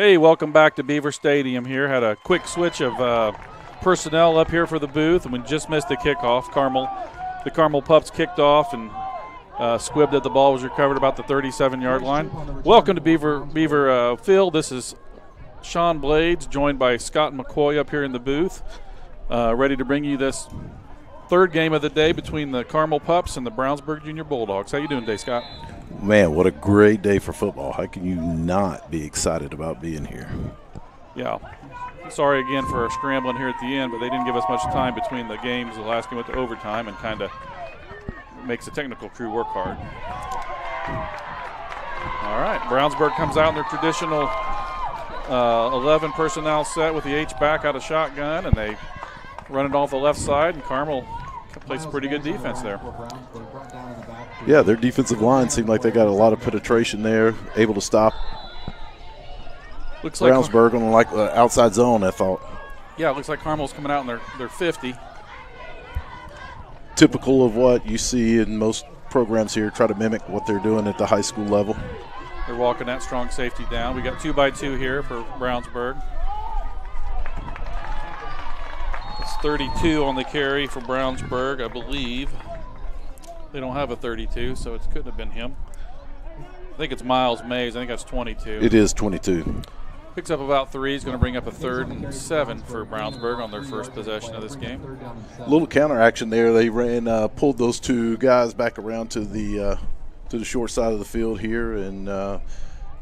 Hey, welcome back to Beaver Stadium here. Had a quick switch of personnel up here for the booth, and we just missed the kickoff. The Carmel Pups kicked off and squibbed at the ball, was recovered about the 37-yard line. Welcome to Beaver Field. This is Sean Blades, joined by Scott McCoy up here in the booth, ready to bring you this third game of the day between the Carmel Pups and the Brownsburg Junior Bulldogs. How you doing today, Scott? Man, what a great day for football. How can you not be excited about being here? Yeah. Sorry again for our scrambling here at the end, but they didn't give us much time between the games. The last game went to overtime and kind of makes the technical crew work hard. All right, Brownsburg comes out in their traditional 11 personnel set with the H-back out of shotgun, and they run it off the left side, and Carmel plays pretty good defense there. Yeah, their defensive line seemed like they got a lot of penetration there, able to stop Brownsburg on the outside zone, I thought. Yeah, it looks like Carmel's coming out in their 50. Typical of what you see in most programs here, try to mimic what they're doing at the high school level. They're walking that strong safety down. We got 2x2 here for Brownsburg. It's 32 on the carry for Brownsburg, I believe. They don't have a 32, so it couldn't have been him. I think it's Miles Mays. I think that's 22. It is 22. Picks up about 3. He's going to bring up a 3rd and 7 for Brownsburg on their first possession of this game. A little counter action there. They pulled those two guys back around to the short side of the field here, and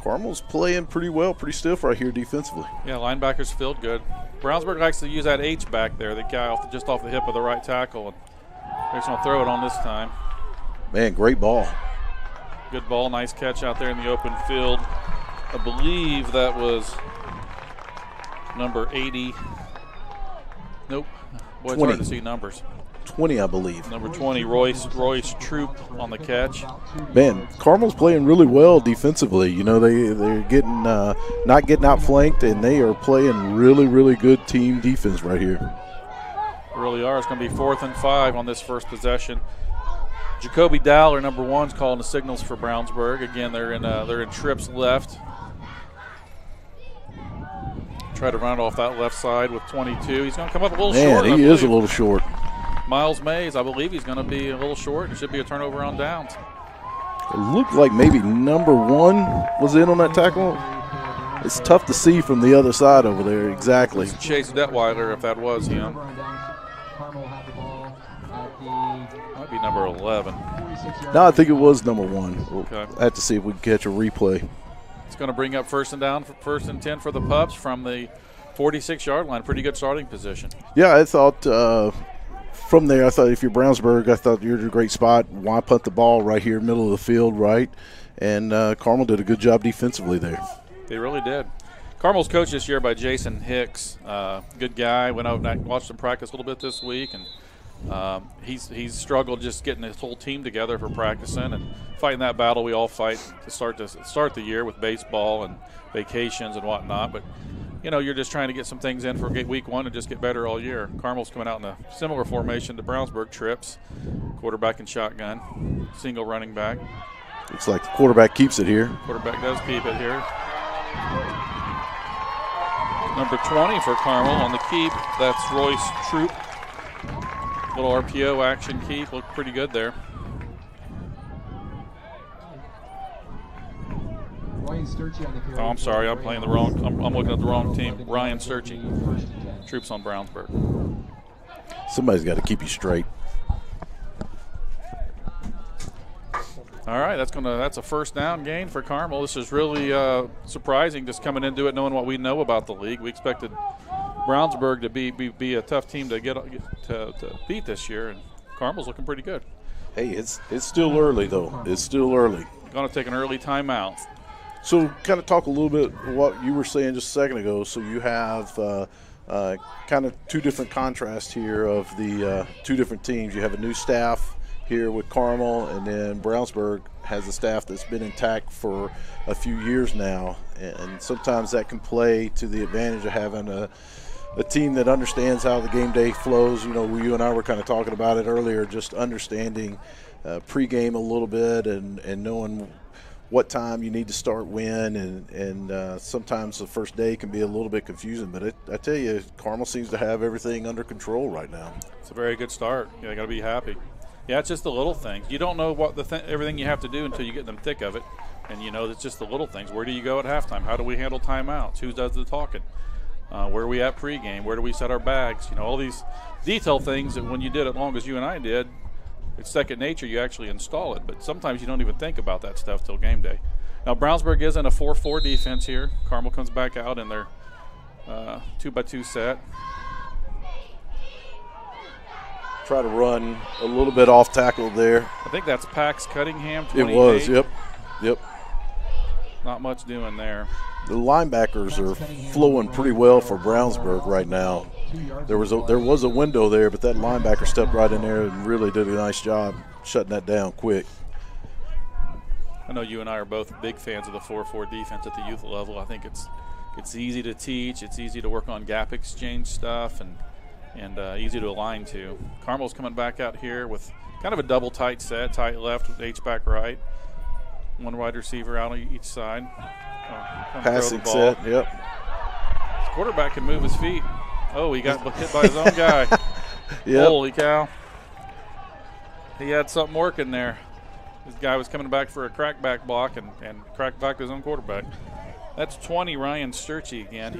Carmel's playing pretty well, pretty stiff right here defensively. Yeah, linebackers feel good. Brownsburg likes to use that H back there, the guy just off the hip of the right tackle, and they're just going to throw it on this time. Man, great ball. Good ball, nice catch out there in the open field. I believe that was number 80. Nope. Boy, it's hard to see numbers. 20, I believe. Number 20, Royce Troop on the catch. Man, Carmel's playing really well defensively. You know, they're getting not getting outflanked, and they are playing really, really good team defense right here. They really are. It's going to be 4th and 5 on this first possession. Jacoby Dowler, number 1, is calling the signals for Brownsburg. Again, they're in trips left. Try to run it off that left side with 22. He's going to come up a little short. Man, he is a little short. Miles Mays, I believe he's going to be a little short. It should be a turnover on downs. It looked like maybe number 1 was in on that tackle. It's tough to see from the other side over there exactly. It's Chase Detweiler, if that was him. Might be number 11. No, I think it was number 1. Okay. We'll have to see if we can catch a replay. It's going to bring up 1st and 10 for the Pups from the 46-yard line. Pretty good starting position. Yeah, I thought from there, I thought if you're Brownsburg, I thought you're in a great spot. Why punt the ball right here, middle of the field, right? And Carmel did a good job defensively there. They really did. Carmel's coached this year by Jason Hicks. Good guy. Went out and watched him practice a little bit this week, and he's struggled just getting his whole team together for practicing and fighting that battle we all fight to start the year with baseball and vacations and whatnot. But you know, you're just trying to get some things in for week 1 and just get better all year. Carmel's coming out in a similar formation to Brownsburg, trips, quarterback and shotgun, single running back. Looks like the quarterback keeps it here. Quarterback does keep it here. Number 20 for Carmel on the keep. That's Royce Troop. Little RPO action keep. Looked pretty good there. Oh, I'm sorry. I'm playing the wrong. I'm looking at the wrong team. Ryan Searching. Troops on Brownsburg. Somebody's got to keep you straight. All right, that's a first down gain for Carmel. This is really surprising, just coming into it knowing what we know about the league. We expected Brownsburg to be a tough team to to beat this year, and Carmel's looking pretty good. Hey, it's still early though. It's still early. Going to take an early timeout. So, kind of talk a little bit what you were saying just a second ago. So you have kind of two different contrasts here of the two different teams. You have a new staff here with Carmel, and then Brownsburg has a staff that's been intact for a few years now, and sometimes that can play to the advantage of having a team that understands how the game day flows. You know, you and I were kind of talking about it earlier, just understanding pregame a little bit and knowing what time you need to start when, and sometimes the first day can be a little bit confusing. But I tell you, Carmel seems to have everything under control right now. It's a very good start. You got to be happy. Yeah, it's just the little things. You don't know what everything you have to do until you get in the thick of it. And, it's just the little things. Where do you go at halftime? How do we handle timeouts? Who does the talking? Where are we at pregame? Where do we set our bags? All these detail things that when you did it long as you and I did, it's second nature. You actually install it. But sometimes you don't even think about that stuff till game day. Now, Brownsburg is in a 4-4 defense here. Carmel comes back out in their 2x2 set. Try to run a little bit off tackle there. I think that's Pax Cunningham, 28. It was, yep. Not much doing there. The linebackers are flowing pretty well for Brownsburg right now. There was a window there, but that linebacker stepped right in there and really did a nice job shutting that down quick. I know you and I are both big fans of the 4-4 defense at the youth level. I think it's easy to teach. It's easy to work on gap exchange stuff and easy to align to. Carmel's coming back out here with kind of a double tight set, tight left with H-back right. One wide receiver out on each side. Passing set, yep. His quarterback can move his feet. Oh, he got hit by his own guy. Yep. Holy cow. He had something working there. This guy was coming back for a crackback block and cracked back his own quarterback. That's 20, Ryan Sturchy again.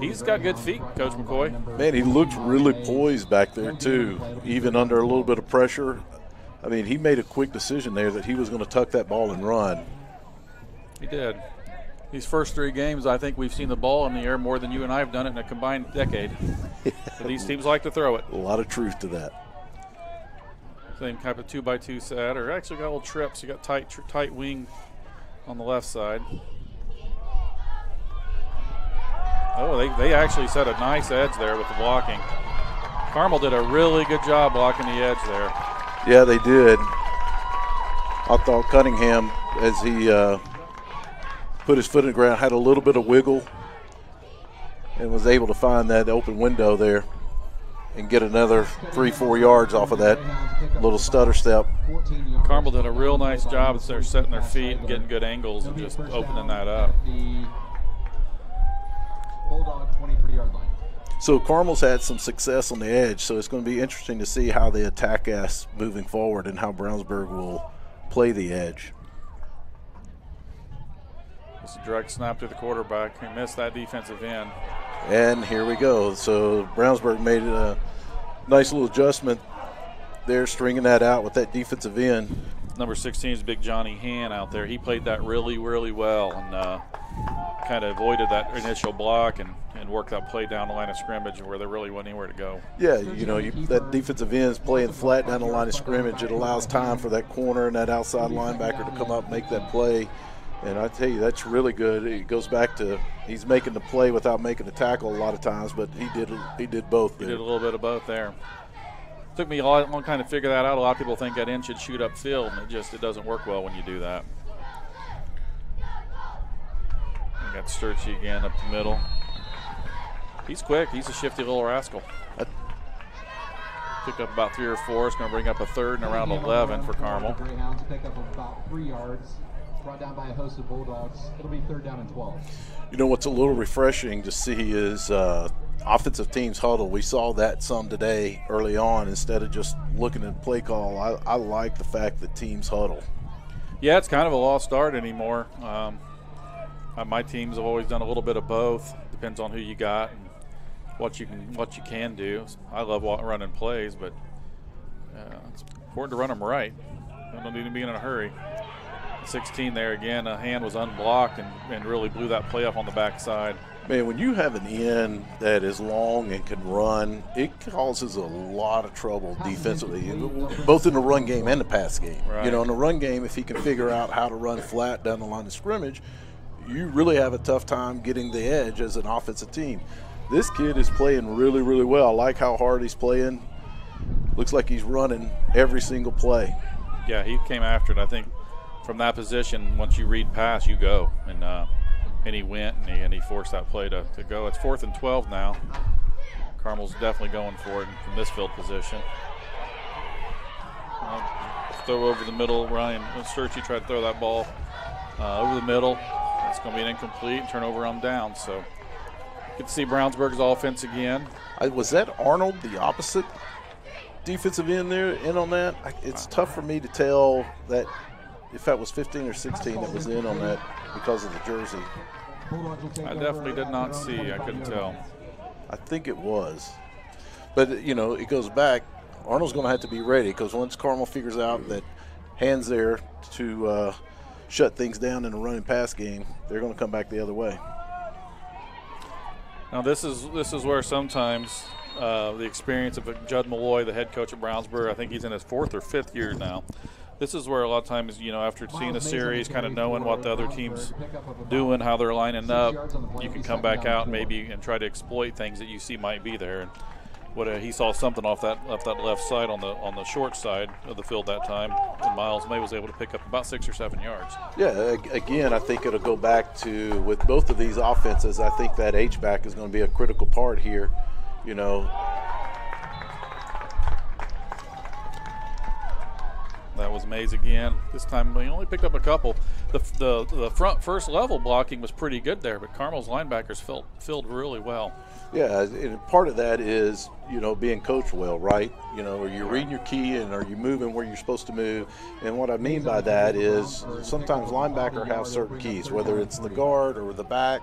He's got good feet, Coach McCoy. Man, he looked really poised back there, too, even under a little bit of pressure. I mean, he made a quick decision there that he was going to tuck that ball and run. He did. These first 3 games, I think we've seen the ball in the air more than you and I have done it in a combined decade. So these teams like to throw it. A lot of truth to that. Same type of 2x2 set, or actually got little trips. You got tight wing on the left side. Oh, they actually set a nice edge there with the blocking. Carmel did a really good job blocking the edge there. Yeah, they did. I thought Cunningham, as he put his foot in the ground, had a little bit of wiggle and was able to find that open window there and get another 3-4 yards off of that little stutter step. Carmel did a real nice job as they're setting their feet and getting good angles and just opening that up. Bulldog 23-yard line. So Carmel's had some success on the edge, so it's going to be interesting to see how they attack us moving forward and how Brownsburg will play the edge. It's a direct snap to the quarterback. He missed that defensive end. And here we go. So Brownsburg made a nice little adjustment there, stringing that out with that defensive end. Number 16 is Big Johnny Han out there. He played that really, really well and kind of avoided that initial block and worked that play down the line of scrimmage where there really wasn't anywhere to go. Yeah, that defensive end is playing flat down the line of scrimmage. It allows time for that corner and that outside linebacker to come up and make that play. And I tell you, that's really good. It goes back to he's making the play without making the tackle a lot of times, but he did both there. He did a little bit of both there. Took me a long time to figure that out. A lot of people think that end should shoot upfield, and it doesn't work well when you do that. We got Sturchy again up the middle. He's quick. He's a shifty little rascal. Picked up about 3 or 4. It's going to bring up a third and around 11 for Carmel. Greyhounds pick up about 3 yards. Brought down by a host of Bulldogs. It'll be 3rd down and 12. What's a little refreshing to see is offensive teams huddle. We saw that some today early on instead of just looking at play call. I like the fact that teams huddle. Yeah, it's kind of a lost art anymore. My teams have always done a little bit of both. Depends on who you got and what you can do. I love running plays, but it's important to run them right. You don't need to be in a hurry. 16 there again. A hand was unblocked and really blew that play up on the backside. Man, when you have an end that is long and can run, it causes a lot of trouble defensively, both in the run game and the pass game. Right. In the run game, if he can figure out how to run flat down the line of scrimmage, you really have a tough time getting the edge as an offensive team. This kid is playing really, really well. I like how hard he's playing. Looks like he's running every single play. Yeah, he came after it. I think from that position, once you read pass, you go. And he went and he forced that play to go. It's 4th and 12 now. Carmel's definitely going for it from this field position. throw over the middle. Ryan Sturchy tried to throw that ball over the middle. It's going to be an incomplete turnover on down. So good to see Brownsburg's offense again. Was that Arnold, the opposite defensive end there, in on that? It's tough for me to tell that if that was 15 or 16 that was in on that because of the jersey. I definitely did not see. I couldn't tell. I think it was. But, you know, it goes back. Arnold's going to have to be ready because once Carmel figures out that Hand's there to shut things down in a running pass game, they're going to come back the other way. Now this is where sometimes the experience of Judd Malloy, the head coach at Brownsburg, I think he's in his 4th or 5th year now. This is where a lot of times, you know, after seeing a series, kind of knowing what the other team's doing, how they're lining up, you can come back out maybe and try to exploit things that you see might be there. And what he saw something off that left side on the short side of the field that time, and Miles May was able to pick up about 6 or 7 yards. Yeah, again, I think it'll go back to, with both of these offenses, I think that H-back is going to be a critical part here, you know. That was Mays again. This time he only picked up a couple. The front first level blocking was pretty good there, but Carmel's linebackers filled really well. Yeah, and part of that is, you know, being coached well, right? You know, are you reading your key and are you moving where you're supposed to move? And what I mean by that is sometimes linebacker have certain keys, whether it's the guard or the back,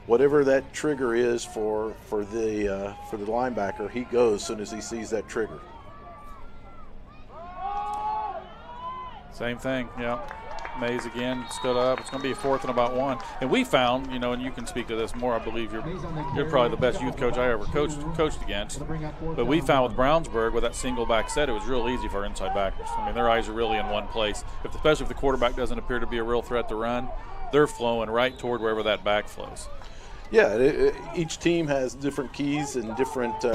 whatever that trigger is for the linebacker, he goes as soon as he sees that trigger. Same thing, yeah. Mays again stood up. It's going to be a 4th and about 1. And we found, you know, and you can speak to this more, I believe you're probably the best youth coach I ever coached against. But we found with Brownsburg, with that single back set, it was real easy for our inside backers. I mean, their eyes are really in one place. Especially if the quarterback doesn't appear to be a real threat to run, they're flowing right toward wherever that back flows. Yeah, each team has different keys and different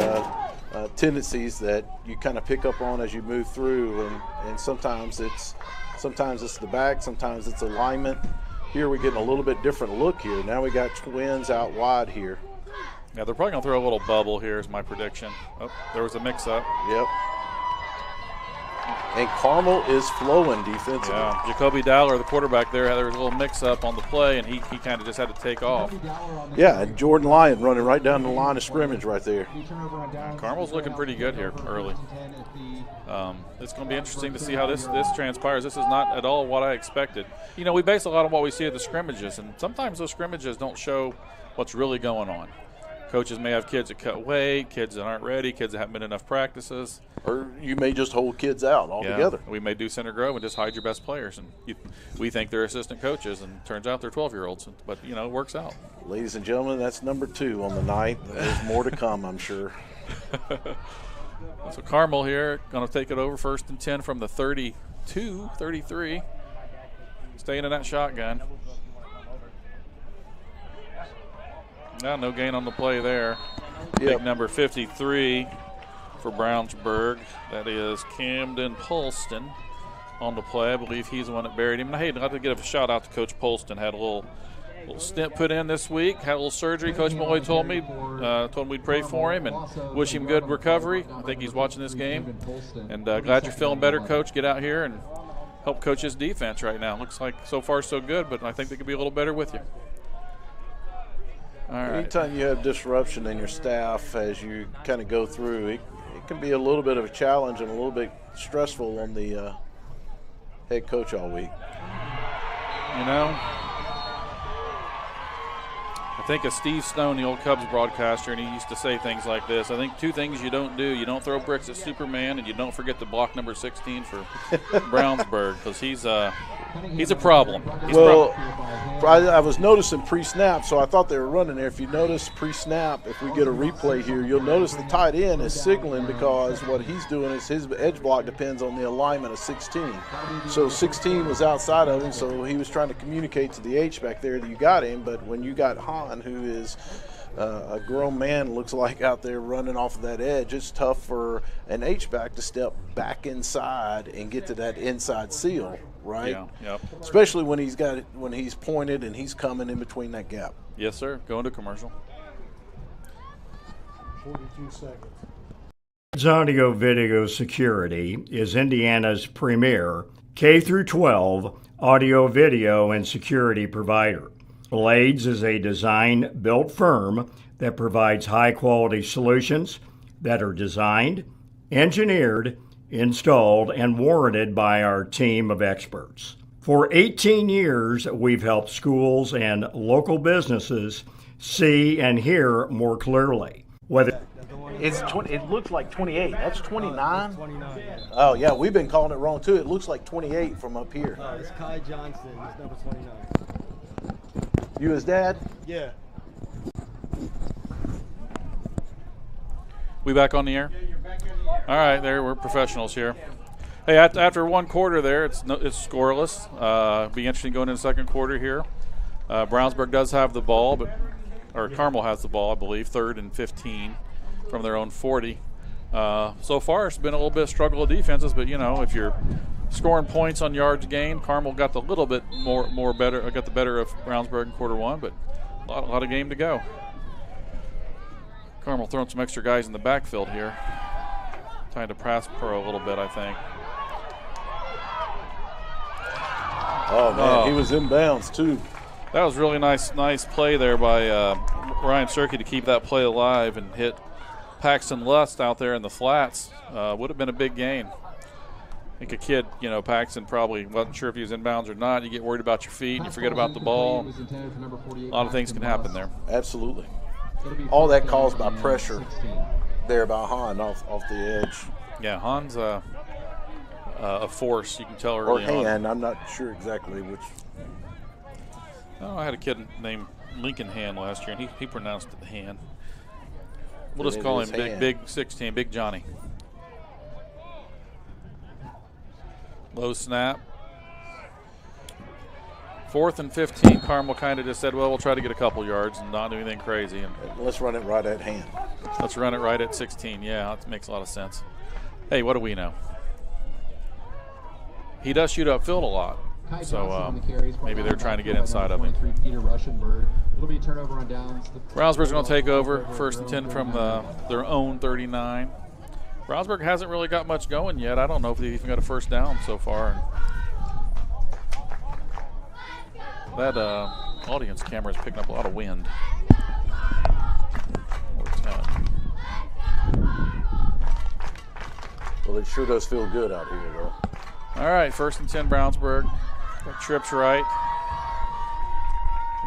tendencies that you kind of pick up on as you move through, and sometimes it's the back, sometimes it's alignment. Here we're getting a little bit different look here. Now we got twins out wide here. Yeah, they're probably going to throw a little bubble here is my prediction. Oh, there was a mix-up. Yep. And Carmel is flowing defensively. Yeah, Jacoby Dowler, the quarterback there was a little mix-up on the play, and he kind of just had to take off. Yeah, and Jordan Lyon running right down the line of scrimmage right there. Carmel's looking pretty good here early. It's going to be interesting to see how this transpires. This is not at all what I expected. You know, we base a lot on what we see at the scrimmages, and sometimes those scrimmages don't show what's really going on. Coaches may have kids that cut weight, kids that aren't ready, kids that haven't been enough practices. Or you may just hold kids out altogether. Yeah, we may do center grove and just hide your best players. And we think they're assistant coaches, and turns out they're 12-year-olds. But, you know, it works out. Ladies and gentlemen, that's number 2 on the night. There's more to come, I'm sure. So Carmel here going to take it over 1st and 10 from the 32, 33. Staying in that shotgun. No gain on the play there. Yep. Big number 53 for Brownsburg. That is Camden Polston on the play. I believe he's the one that buried him. And I'd like to give a shout out to Coach Polston. Had a little stint put in this week. Had a little surgery. Coach Malloy told me we'd pray for him and wish him good recovery. I think he's watching this game. And glad you're feeling better, Coach. Get out here and help coach his defense right now. Looks like so far so good, but I think they could be a little better with you. All right. Anytime you have disruption in your staff as you kind of go through, it can be a little bit of a challenge and a little bit stressful on the head coach all week. You know, I think of Steve Stone, the old Cubs broadcaster, and he used to say things like this. I think 2 things you don't do. You don't throw bricks at Superman, and you don't forget to block number 16 for Brownsburg, because he's a problem. I was noticing pre-snap, so I thought they were running there. If you notice pre-snap, if we get a replay here, you'll notice the tight end is signaling because what he's doing is his edge block depends on the alignment of 16. So 16 was outside of him, so he was trying to communicate to the H-back there that you got him, but when you got Han, who is a grown man, looks like, out there running off of that edge, it's tough for an H-back to step back inside and get to that inside seal, right? Yeah, yep. Especially when he's pointed and he's coming in between that gap. Yes, sir. Going to commercial. 42 seconds. Audio Video Security is Indiana's premier K-12 audio, video, and security provider. Blades is a design-built firm that provides high-quality solutions that are designed, engineered, installed, and warranted by our team of experts. For 18 years, we've helped schools and local businesses see and hear more clearly. Whether It's 20, it looks like 28. That's 29? 29. Yeah. Oh, yeah, we've been calling it wrong, too. It looks like 28 from up here. No, it's Kai Johnson. He's number 29. You his dad? Yeah. We back on the air? All right, there, we're professionals here. Hey, after one quarter there, it's scoreless. Be interesting going into the second quarter here. Brownsburg does have the ball, or Carmel has the ball, I believe, 3rd and 15 from their own 40. So far, it's been a little bit of struggle of defenses, but, you know, if you're scoring points on yards gained, Carmel got the little bit got the better of Brownsburg in quarter one, but a lot of game to go. Carmel throwing some extra guys in the backfield here. Trying to pass pro a little bit, I think. Oh, man, he was inbounds, too. That was really nice play there by Ryan Serkey to keep that play alive and hit Paxton Lust out there in the flats. Would have been a big gain. I think a kid, you know, Paxton probably wasn't sure if he was inbounds or not. You get worried about your feet and you forget about the ball. A lot of things can happen there. Absolutely. All that caused by pressure there by Han off the edge. Yeah, Han's a force. You can tell Or early on. hand. I'm not sure exactly which. Oh, I had a kid named Lincoln Hand last year, and he pronounced it hand. We'll just call him Big 16, Big Johnny. Low snap. 4th and 15. Carmel kind of just said, well, we'll try to get a couple yards and not do anything crazy. And let's run it right at hand. Let's run it right at 16. Yeah, that makes a lot of sense. Hey, what do we know? He does shoot upfield a lot. So maybe they're trying to get inside of him. Brownsburg's going to take over 1st and 10 from their own 39. Brownsburg hasn't really got much going yet. I don't know if they've even got a first down so far. That audience camera is picking up a lot of wind. Well, it sure does feel good out here, though. All right, 1st and 10 Brownsburg. Got trips right.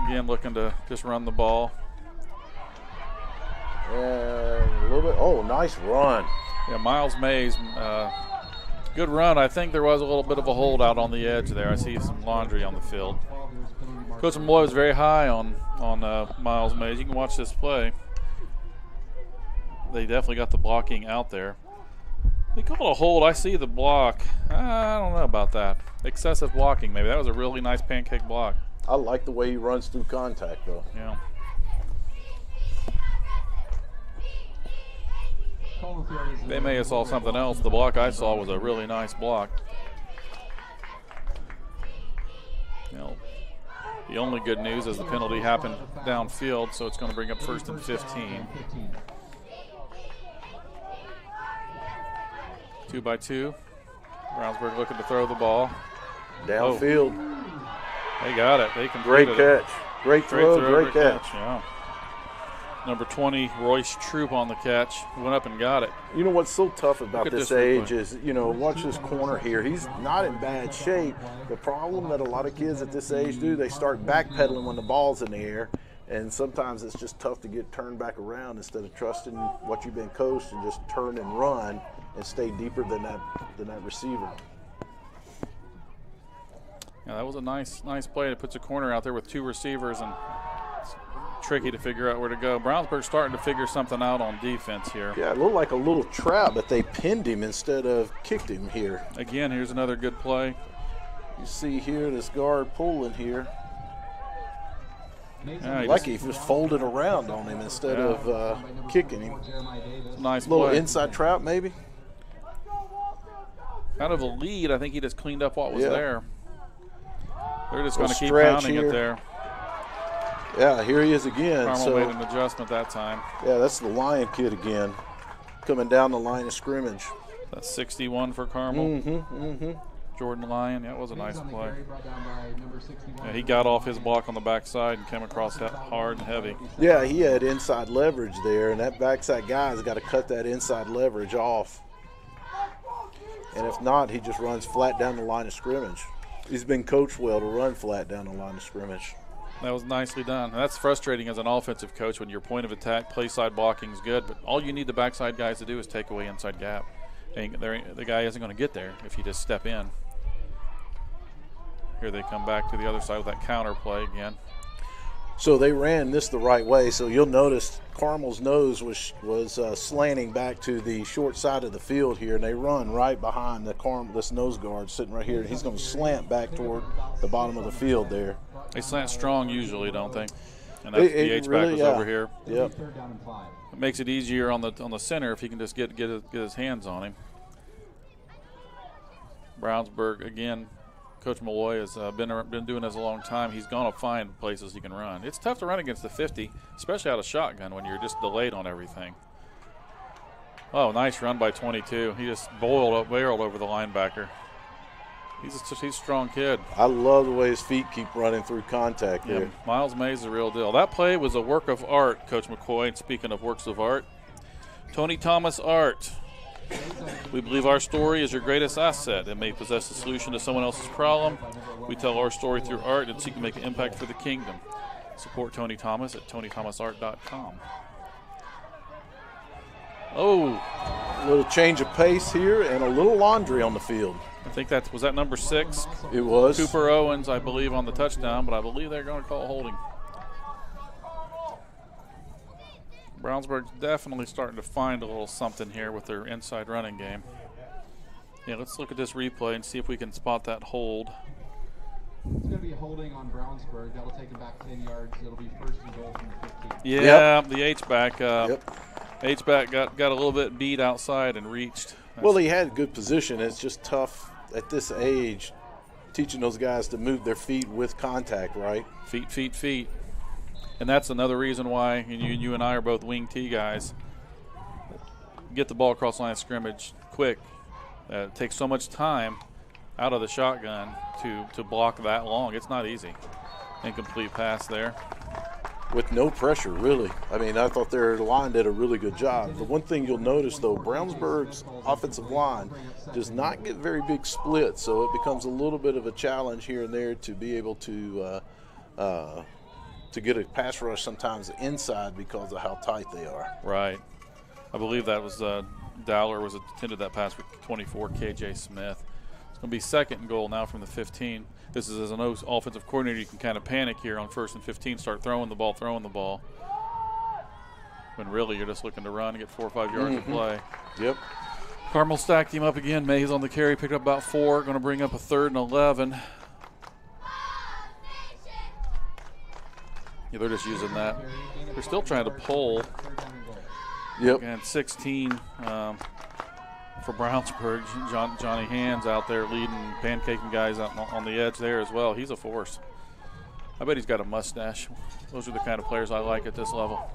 Again, looking to just run the ball. And a little bit. Oh, nice run. Yeah, Miles Mays, good run. I think there was a little bit of a holdout on the edge there. I see some laundry on the field. Coach Malloy was very high on Miles Mays. You can watch this play. They definitely got the blocking out there. They called a hold. I see the block. I don't know about that. Excessive blocking, maybe. That was a really nice pancake block. I like the way he runs through contact, though. Yeah. They may have saw something else. The block I saw was a really nice block. You know, the only good news is the penalty happened downfield, so it's going to bring up 1st and 15. 2 by 2. Brownsburg looking to throw the ball. Downfield. Oh. They got it. They completed Great catch. Great throw, great catch. Yeah. Number 20, Royce Troop on the catch. Went up and got it. You know what's so tough about this age is, you know, watch this corner here. He's not in bad shape. The problem that a lot of kids at this age do, they start backpedaling when the ball's in the air. And sometimes it's just tough to get turned back around instead of trusting what you've been coached and just turn and run and stay deeper than that receiver. Yeah, that was a nice play. It puts a corner out there with 2 receivers, and it's tricky to figure out where to go. Brownsburg's starting to figure something out on defense here. Yeah, it looked like a little trap, but they pinned him instead of kicked him here. Again, here's another good play. You see here this guard pulling here. Yeah, he was folded around on him instead of kicking him. Nice little play. Inside trap maybe. Kind of a lead. I think he just cleaned up what was there. They're just going to keep stretch pounding here. it there. Yeah, here he is again. Carmel So made an adjustment that time. yeah, that's the Lion kid again. coming down the line of scrimmage. That's 61 for Carmel. Jordan Lyon, that was a nice play. Yeah, he got off his block on the backside and came across that hard and heavy. Yeah, he had inside leverage there, and that backside guy's got to cut that inside leverage off. And if not, he just runs flat down the line of scrimmage. He's been coached well to run flat down the line of scrimmage. That was nicely done. And that's frustrating as an offensive coach when your point of attack, play side blocking is good, but all you need the backside guys to do is take away inside gap. And the guy isn't going to get there if you just step in. Here they come back to the other side with that counter play again. So they ran this the right way. So you'll notice Carmel's nose was slanting back to the short side of the field here, and they run right behind this nose guard sitting right here. And he's going to slant back toward the bottom of the field there. They slant strong usually, don't they? And that's the H-back really, was yeah. over here. Yep. It makes it easier on the center if he can just get his hands on him. Brownsburg again. Coach Malloy has been doing this a long time. He's going to find places he can run. It's tough to run against the 50, especially out of shotgun when you're just delayed on everything. Oh, nice run by 22. He just barreled over the linebacker. He's a strong kid. I love the way his feet keep running through contact there. Miles Mays is a real deal. That play was a work of art, Coach McCoy. And speaking of works of art, Tony Thomas art. We believe our story is your greatest asset. It may possess the solution to someone else's problem. We tell our story through art and seek to make an impact for the kingdom. Support Tony Thomas at TonyThomasArt.com. Oh, a little change of pace here and a little laundry on the field. I think was that number 6? It was. Cooper Owens, I believe, on the touchdown, but I believe they're going to call holding. Brownsburg's definitely starting to find a little something here with their inside running game. Yeah, let's look at this replay and see if we can spot that hold. It's going to be a holding on Brownsburg. That'll take him back 10 yards. It'll be first and goal from the 15. Yeah, the H-back. H-back got a little bit beat outside and reached. Well, he had good position. It's just tough at this age teaching those guys to move their feet with contact, right? Feet. And that's another reason why, and you and I are both wing T guys, get the ball across the line of scrimmage quick. It takes so much time out of the shotgun to block that long. It's not easy. Incomplete pass there. With no pressure, really. I mean, I thought their line did a really good job. The one thing you'll notice, though, Brownsburg's offensive line does not get very big splits, so it becomes a little bit of a challenge here and there to be able to get a pass rush sometimes inside because of how tight they are. Right. I believe that was Dowler was attended that pass for 24, KJ Smith. It's going to be second and goal now from the 15. This is, as an offensive coordinator, you can kind of panic here on 1st and 15, start throwing the ball. When really you're just looking to run and get 4 or 5 yards of play. Yep. Carmel stacked him up again. Mays on the carry, picked up about 4, going to bring up a 3rd and 11. Yeah, they're just using that. They're still trying to pull. Yep. And 16 for Brownsburg. Johnny Hands out there leading, pancaking guys out on the edge there as well. He's a force. I bet he's got a mustache. Those are the kind of players I like at this level.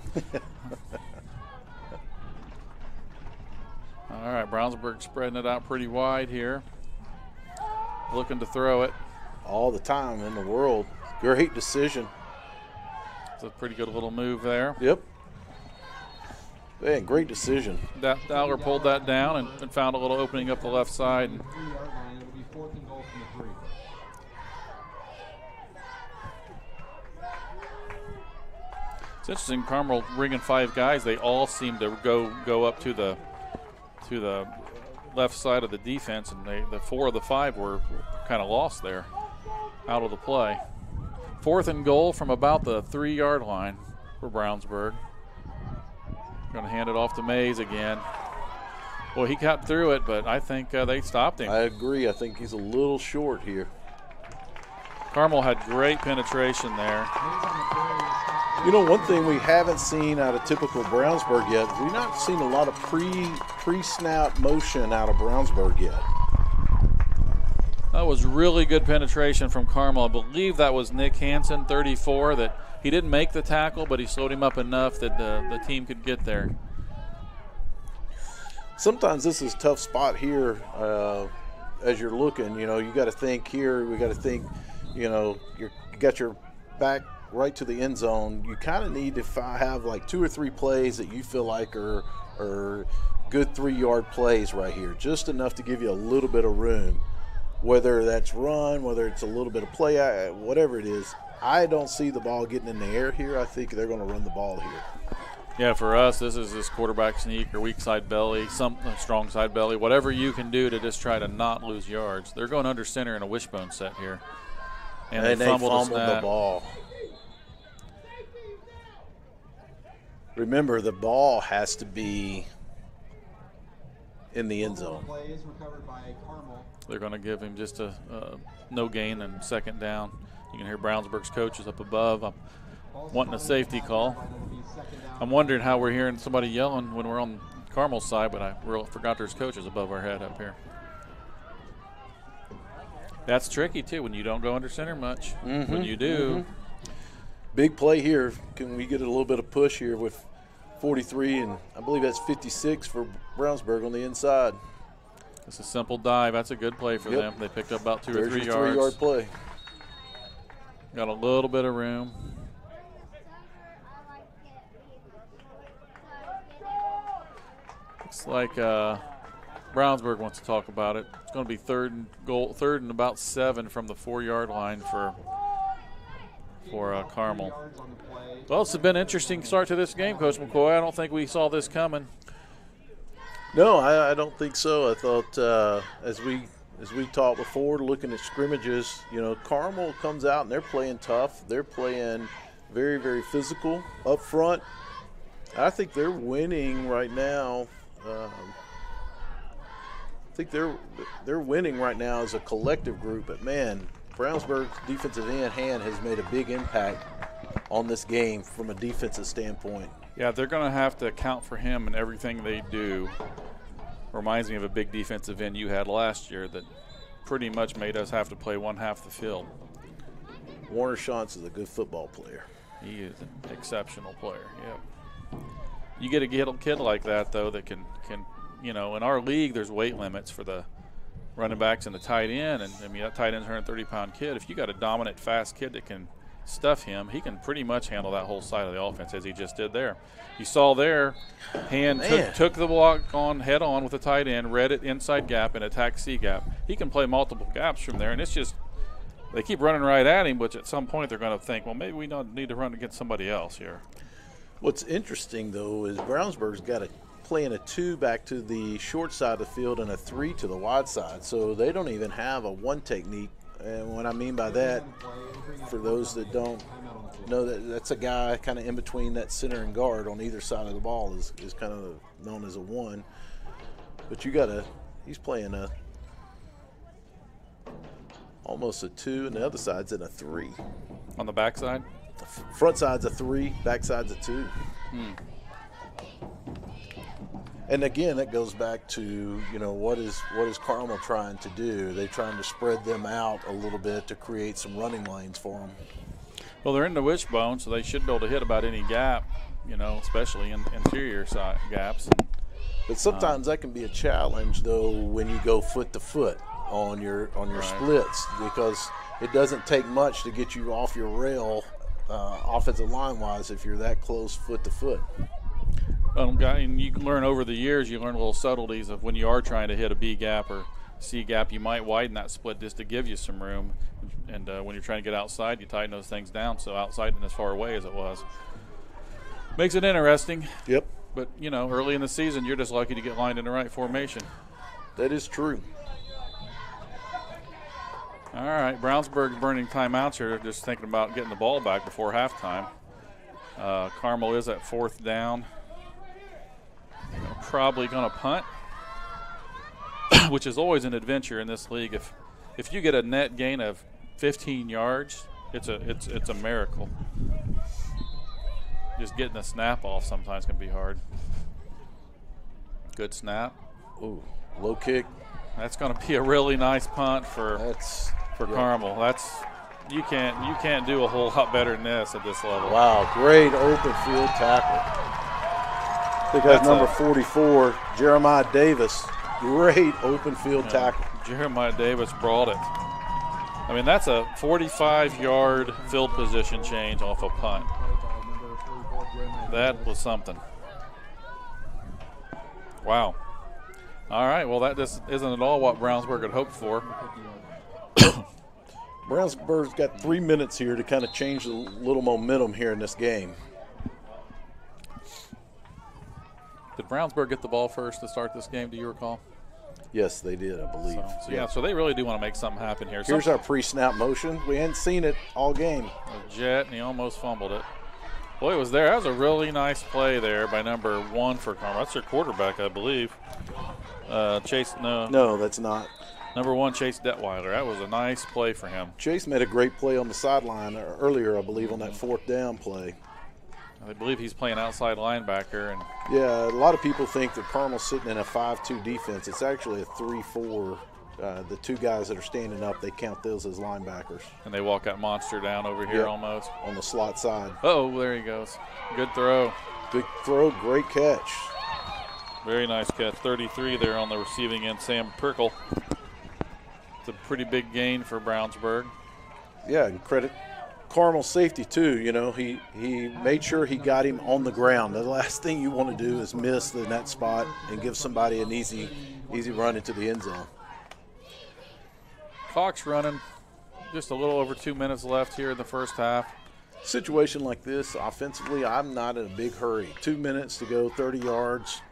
All right, Brownsburg spreading it out pretty wide here. Looking to throw it. All the time in the world. Great decision. It's a pretty good little move there. Yep. Man, great decision. Dowler pulled that down and found a little opening up the left side. It's interesting, Carmel bringing 5 guys. They all seem to go up to the left side of the defense, and the 4 of the 5 were kind of lost there, out of the play. 4th and goal from about the 3-yard line for Brownsburg. Going to hand it off to Mays again. Well, he got through it, but I think they stopped him. I agree. I think he's a little short here. Carmel had great penetration there. You know, one thing we haven't seen out of typical Brownsburg yet, we've not seen a lot of pre-snap motion out of Brownsburg yet. That was really good penetration from Carmel. I believe that was Nick Hansen, 34, that he didn't make the tackle, but he slowed him up enough that the team could get there. sometimes this is a tough spot here as you're looking. You got to think here. We got to think, you got your back right to the end zone. You kind of need to have like 2 or 3 plays that you feel like are good 3-yard plays right here, just enough to give you a little bit of room, whether that's run, whether it's a little bit of play, whatever it is. I don't see the ball getting in the air here. I think they're going to run the ball here. Yeah, for us, this is this quarterback sneak or weak side belly, some strong side belly, whatever you can do to just try to not lose yards. They're going under center in a wishbone set here. And they fumbled the ball. Remember, the ball has to be in the end zone. Play is recovered by Carmel. They're going to give him just a no gain and second down. You can hear Brownsburg's coaches up above. I'm wanting a safety call. I'm wondering how we're hearing somebody yelling when we're on Carmel's side, but I forgot there's coaches above our head up here. That's tricky, too, when you don't go under center much. When you do. Big play here. Can we get a little bit of push here with 43, and I believe that's 56 for Brownsburg on the inside. It's a simple dive. That's a good play for them. They picked up about 2 or 3 yards. 3-yard play. Got a little bit of room. Looks like Brownsburg wants to talk about it. It's going to be third and about 7 from the 4-yard line for Carmel. Well, it's been an interesting start to this game, Coach McCoy. I don't think we saw this coming. No, I don't think so. I thought as we talked before, looking at scrimmages, Carmel comes out and they're playing tough. They're playing very, very physical up front. I think they're winning right now. I think they're winning right now as a collective group. But, man, Brownsburg's defensive hand has made a big impact on this game from a defensive standpoint. Yeah, they're going to have to account for him in everything they do. Reminds me of a big defensive end you had last year that pretty much made us have to play one half the field. Warner Shantz is a good football player. He is an exceptional player, yeah. You get a kid like that, though, that can in our league there's weight limits for the running backs and the tight end. And, I mean, that tight end's a 130-pound kid. If you got a dominant, fast kid that can stuff him, he can pretty much handle that whole side of the offense as he just did there. You saw there, took the block on head on with the tight end, read it inside gap and attack C gap. He can play multiple gaps from there, and it's just they keep running right at him, which at some point they're going to think, well, maybe we don't need to run against somebody else here. What's interesting, though, is Brownsburg's got a playing a 2 back to the short side of the field and a 3 to the wide side, so they don't even have a 1 technique. And what I mean by that, for those that don't know, that's a guy kind of in between that center and guard on either side of the ball is kind of known as a 1. But he's playing almost a 2, and the other side's in a 3. On the backside? Front side's a 3, back side's a 2. And again, that goes back to, what is Carmel trying to do? They're trying to spread them out a little bit to create some running lanes for them. Well, they're in the wishbone, so they should be able to hit about any gap, especially in interior side gaps. But sometimes that can be a challenge, though, when you go foot to foot on your splits, because it doesn't take much to get you off your rail offensive line-wise if you're that close foot to foot. And you can learn over the years, you learn little subtleties of when you are trying to hit a B gap or C gap, you might widen that split just to give you some room. And when you're trying to get outside, you tighten those things down so outside and as far away as it was. Makes it interesting. Yep. But, early in the season, you're just lucky to get lined in the right formation. That is true. All right, Brownsburg's burning timeouts here, just thinking about getting the ball back before halftime. Carmel is at 4th down. Probably going to punt, which is always an adventure in this league. If you get a net gain of 15 yards, it's a miracle. Just getting the snap off sometimes can be hard. Good snap. Ooh, low kick. That's going to be a really nice punt for Carmel. You can't do a whole lot better than this at this level. Wow, great open field tackle. I think that's number 44, Jeremiah Davis. Great open field tackle. Jeremiah Davis brought it. I mean, that's a 45-yard field position change off a punt. That was something. Wow. All right, well, that just isn't at all what Brownsburg had hoped for. Brownsburg's got 3 minutes here to kind of change a little momentum here in this game. Did Brownsburg get the ball first to start this game, do you recall? Yes, they did, I believe. So they really do want to make something happen here. Here's our pre-snap motion. We hadn't seen it all game. A jet, and he almost fumbled it. Boy, it was there. That was a really nice play there by number 1 for Carmel. That's their quarterback, I believe. Chase, No, that's not. Number 1, Chase Detweiler. That was a nice play for him. Chase made a great play on the sideline earlier, I believe, on that 4th down play. I believe he's playing outside linebacker. And yeah, a lot of people think that Carmel's sitting in a 5-2 defense. It's actually a 3-4. The 2 guys that are standing up, they count those as linebackers. And they walk that monster down over here almost. On the slot side. Oh, there he goes. Good throw. Good throw, great catch. Very nice catch. 33 there on the receiving end, Sam Perkle. It's a pretty big gain for Brownsburg. Yeah, and credit Carmel safety too. You know, he made sure he got him on the ground. The last thing you want to do is miss in that spot and give somebody an easy run into the end zone. Clock's running. Just a little over 2 minutes left here in the first half. Situation like this, offensively, I'm not in a big hurry. 2 minutes to go, 30 yards.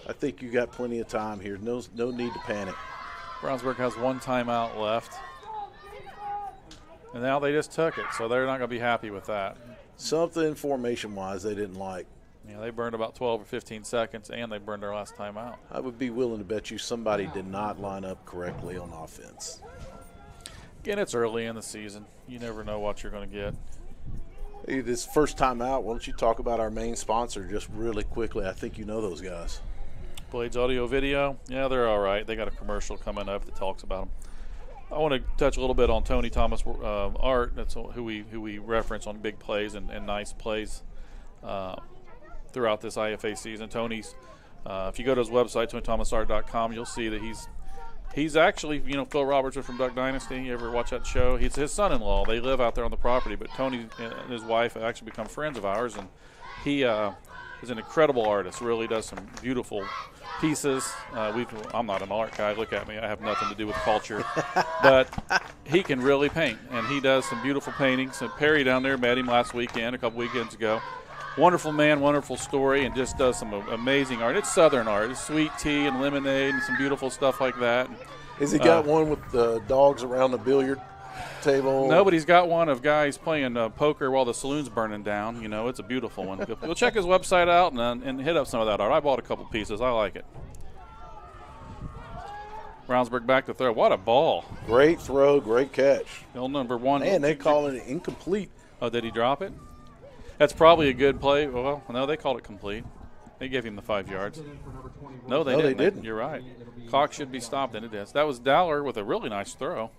I think you got plenty of time here. No need to panic. Brownsburg has 1 timeout left. And now they just took it, so they're not going to be happy with that. Something formation-wise they didn't like. Yeah, they burned about 12 or 15 seconds, and they burned their last timeout. I would be willing to bet you somebody did not line up correctly on offense. Again, it's early in the season. You never know what you're going to get. Hey, this first time out, why don't you talk about our main sponsor just really quickly? I think you know those guys. Blades Audio Video, yeah, they're all right. They got a commercial coming up that talks about them. I want to touch a little bit on Tony Thomas Art. That's who we reference on big plays and nice plays throughout this IEFA season. Tony's, if you go to his website, TonyThomasArt.com, you'll see that he's actually, Phil Robertson from Duck Dynasty. You ever watch that show? He's his son-in-law. They live out there on the property, but Tony and his wife have actually become friends of ours, and he is an incredible artist. Really does some beautiful pieces. I'm not an art guy. Look at me. I have nothing to do with culture. But he can really paint, and he does some beautiful paintings. And Perry down there met him last weekend, a couple weekends ago. Wonderful man, wonderful story, and just does some amazing art. It's Southern art. It's sweet tea and lemonade and some beautiful stuff like that. Has he got one with the dogs around the billiard table? No, but he's got one of guys playing poker while the saloon's burning down. It's a beautiful one. Go check his website out and hit up some of that art. I bought a couple pieces. I like it. Brownsburg back to throw. What a ball. Great throw, great catch. Bill number 1. Man, they call it incomplete. Oh, did he drop it? That's probably a good play. Well, no, they called it complete. They gave him the 5 yards. No, they didn't. You're right. Clock should be stopped, and it is. That was Dowler with a really nice throw.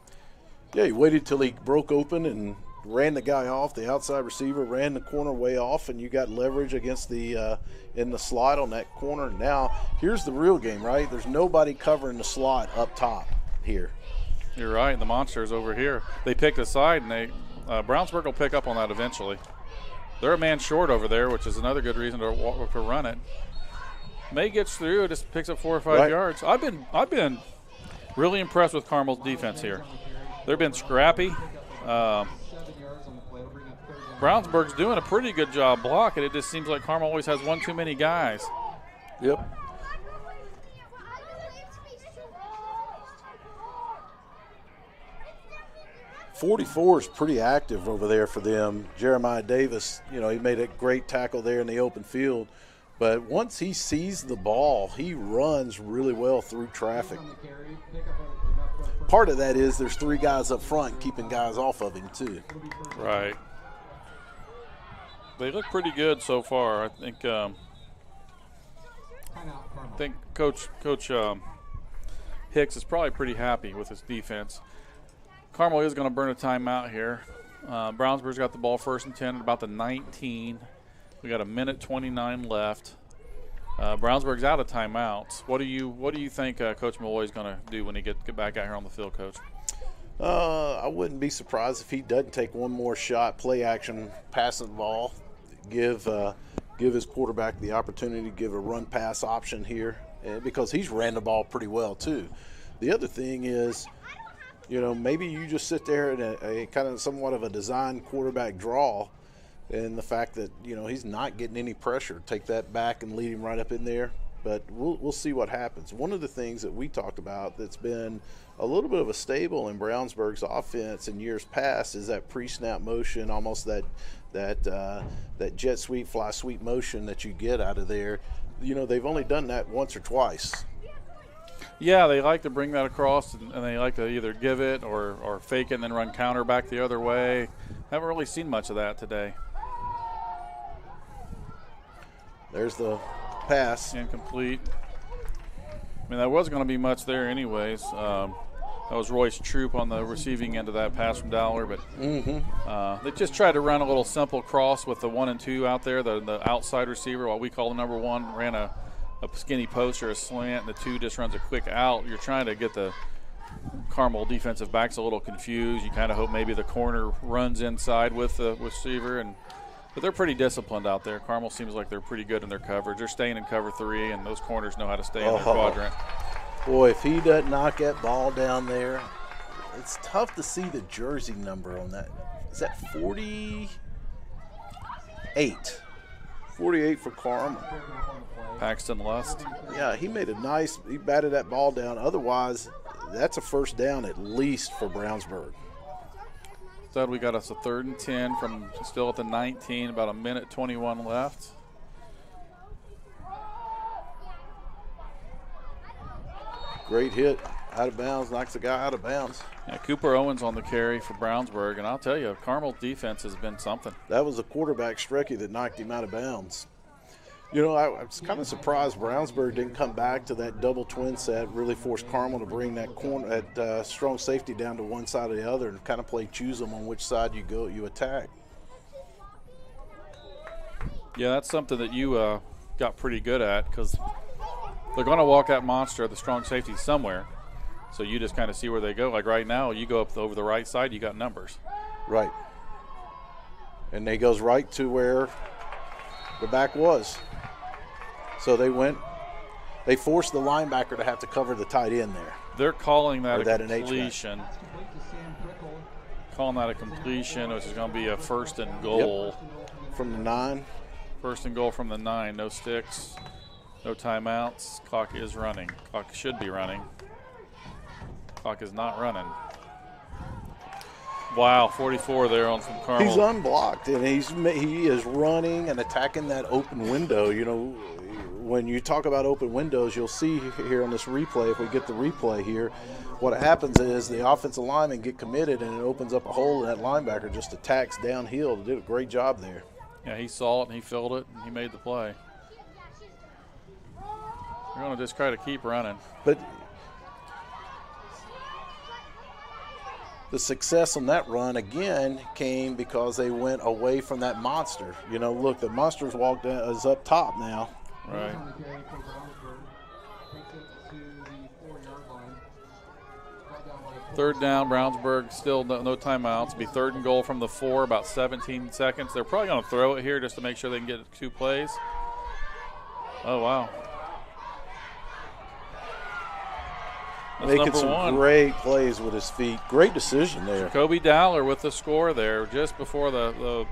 Yeah, he waited till he broke open and ran the guy off. The outside receiver ran the corner way off, and you got leverage against the in the slot on that corner. Now, here's the real game, right? There's nobody covering the slot up top here. You're right. The monster's over here. They picked a side, and Brownsburg will pick up on that eventually. They're a man short over there, which is another good reason to run it. May gets through, it just picks up 4 or 5 yards. I've been really impressed with Carmel's defense here. They've been scrappy. Brownsburg's doing a pretty good job blocking. It just seems like Carmel always has one too many guys. Yep. .44 is pretty active over there for them. Jeremiah Davis, he made a great tackle there in the open field. But once he sees the ball, he runs really well through traffic. Part of that is there's 3 guys up front keeping guys off of him too. Right. They look pretty good so far. I think Coach Hicks is probably pretty happy with his defense. Carmel is going to burn a timeout here. Brownsburg's got the ball 1st and 10 at about the 19. We got a minute 29 left. Brownsburg's out of timeouts. What do you think Coach Malloy's going to do when he get back out here on the field, Coach? I wouldn't be surprised if he doesn't take one more shot, play action, passing the ball, give his quarterback the opportunity to give a run pass option here, because he's ran the ball pretty well too. The other thing is, maybe you just sit there in a kind of somewhat of a design quarterback draw, and the fact that he's not getting any pressure, take that back and lead him right up in there. But we'll see what happens. One of the things that we talked about that's been a little bit of a stable in Brownsburg's offense in years past is that pre-snap motion, almost that jet sweep, fly sweep motion that you get out of there. They've only done that once or twice. Yeah, they like to bring that across, and they like to either give it or fake it and then run counter back the other way. Haven't really seen much of that today. There's the pass. Incomplete. I mean, there wasn't going to be much there anyways. That was Royce Troop on the receiving end of that pass from Dowler, but they just tried to run a little simple cross with the 1 and 2 out there. The outside receiver, what we call the number 1, ran a skinny post or a slant, and the 2 just runs a quick out. You're trying to get the Carmel defensive backs a little confused. You kind of hope maybe the corner runs inside with the receiver, but they're pretty disciplined out there. Carmel seems like they're pretty good in their coverage. They're staying in cover 3, and those corners know how to stay in their quadrant. Boy, if he doesn't knock that ball down there, it's tough to see the jersey number on that. Is that 48? 48 for Carmel. Paxton Lust. Yeah, he batted that ball down. Otherwise, that's a first down at least for Brownsburg. Instead, we got us a 3rd and 10 from still at the 19, about a minute 21 left. Great hit, out of bounds, knocks the guy out of bounds. Yeah, Cooper Owens on the carry for Brownsburg, and I'll tell you, Carmel's defense has been something. That was the quarterback Strecky that knocked him out of bounds. I was kind of surprised Brownsburg didn't come back to that double twin set, really forced Carmel to bring that strong safety down to one side or the other and kind of play choose them on which side you attack. Yeah, that's something that you got pretty good at, because they're going to walk that monster, the strong safety, somewhere. So you just kind of see where they go. Like right now, you go up over the right side, you got numbers. Right. And they goes right to where the back was. So they forced the linebacker to have to cover the tight end there. They're calling that a completion. Calling that a completion, which is going to be a 1st and goal. Yep. From the 9. 1st and goal from the 9. No sticks. No timeouts. Clock is running. Clock should be running. Clock is not running. Wow, 44 there on from Carmel. He's unblocked, and he is running and attacking that open window. When you talk about open windows, you'll see here on this replay, if we get the replay here, what happens is the offensive linemen get committed, and it opens up a hole, and that linebacker just attacks downhill. Did a great job there. Yeah, he saw it, and he filled it, and he made the play. We're going to just try to keep running. But the success on that run, again, came because they went away from that monster. Look, the monster's is up top now. Right. 3rd down, Brownsburg, still no timeouts. It'll be 3rd and goal from the 4, about 17 seconds. They're probably going to throw it here just to make sure they can get 2 plays. Oh, wow. That's making some great plays with his feet. Great decision there. Jacoby Dowler with the score there just before the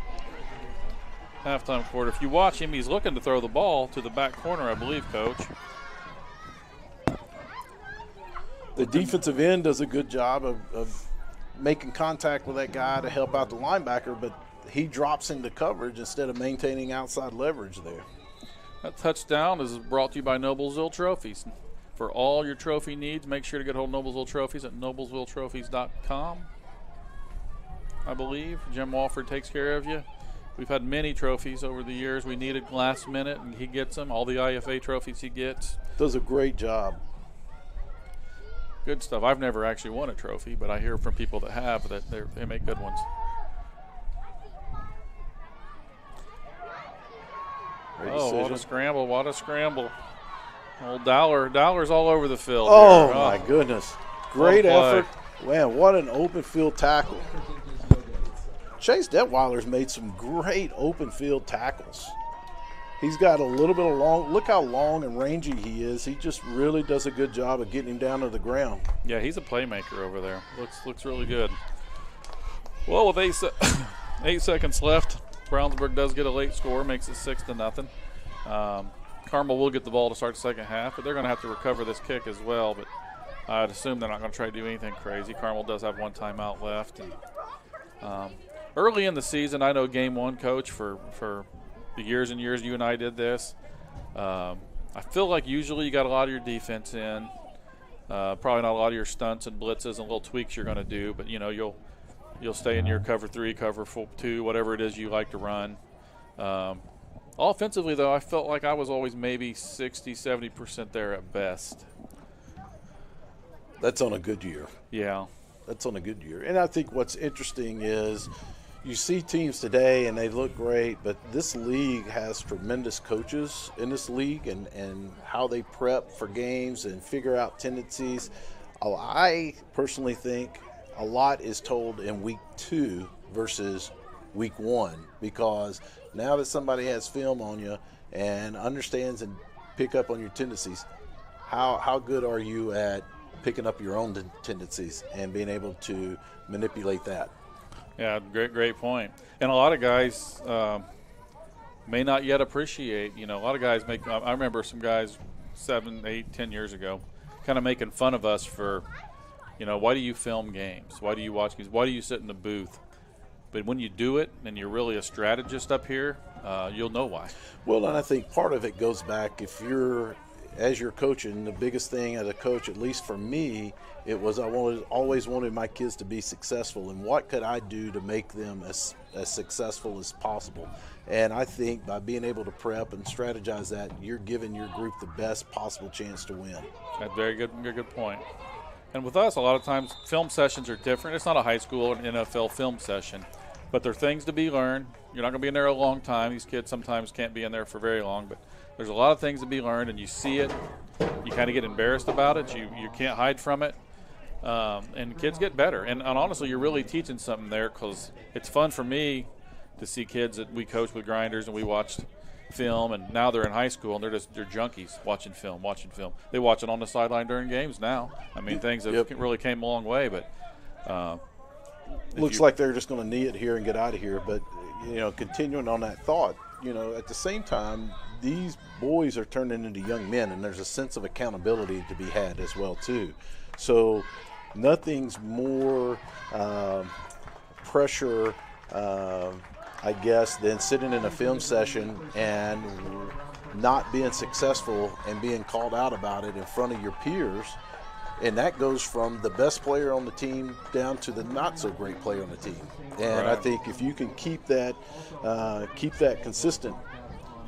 halftime quarter. If you watch him, he's looking to throw the ball to the back corner, I believe, Coach. The defensive end does a good job of making contact with that guy to help out the linebacker, but he drops into coverage instead of maintaining outside leverage there. That touchdown is brought to you by Noblesville Trophies. For all your trophy needs, make sure to get hold of Noblesville Trophies at noblesvilletrophies.com. I believe Jim Walford takes care of you. We've had many trophies over the years. We needed last minute, and he gets them. All the IEFA trophies he gets. Does a great job. Good stuff. I've never actually won a trophy, but I hear from people that have that they make good ones. Great Oh, what a decision. scramble, what a scramble. Old Dollar's all over the field Oh, here. my goodness. Great play. effort. Man, what an open field tackle. Chase Detweiler's made some great open field tackles. He's got a little bit of look how long and rangy he is. He just really does a good job of getting him down to the ground. Yeah, he's a playmaker over there. Looks really good. Well, with 8 seconds left, Brownsburg does get a late score, makes it 6-0. Carmel will get the ball to start the second half, but they're going to have to recover this kick as well. But I'd assume they're not going to try to do anything crazy. Carmel does have one timeout left. And early in the season, I know Game 1 coach for the years and years you and I did this. I feel like usually you got a lot of your defense in. Probably not a lot of your stunts and blitzes and little tweaks you're going to do, but you'll stay in your cover 3, cover 2, whatever it is you like to run. Offensively, though, I felt like I was always maybe 60-70% there at best. That's on a good year. Yeah. That's on a good year. And I think what's interesting is you see teams today and they look great, but this league has tremendous coaches in this league and how they prep for games and figure out tendencies. I personally think a lot is told in week 2 versus week 1, because now that somebody has film on you and understands and pick up on your tendencies, how good are you at picking up your own tendencies and being able to manipulate that? Yeah, great point. And a lot of guys may not yet appreciate, a lot of guys I remember some guys 7, 8, 10 years ago kind of making fun of us for, why do you film games? Why do you watch games? Why do you sit in the booth? But when you do it and you're really a strategist up here, you'll know why. Well, and I think part of it goes back, as you're coaching, the biggest thing as a coach, at least for me, it was always wanted my kids to be successful, and what could I do to make them as successful as possible. And I think by being able to prep and strategize that, you're giving your group the best possible chance to win. That's very good point. And with us, a lot of times film sessions are different. It's not a high school or an NFL film session, but there are things to be learned. You're not going to be in there a long time. These kids sometimes can't be in there for very long, but there's a lot of things to be learned, and you see it. You kind of get embarrassed about it. You can't hide from it. And kids get better. And honestly, you're really teaching something there, because it's fun for me to see kids that we coach with grinders and we watched film, and now they're in high school and they're junkies watching film. They watch it on the sideline during games now. I mean, things have really came a long way, but looks like they're just going to knee it here and get out of here. But continuing on that thought, at the same time, these boys are turning into young men, and there's a sense of accountability to be had as well too. So nothing's more pressure, I guess, than sitting in a film session and not being successful and being called out about it in front of your peers. And that goes from the best player on the team down to the not so great player on the team. And I think if you can keep that consistent,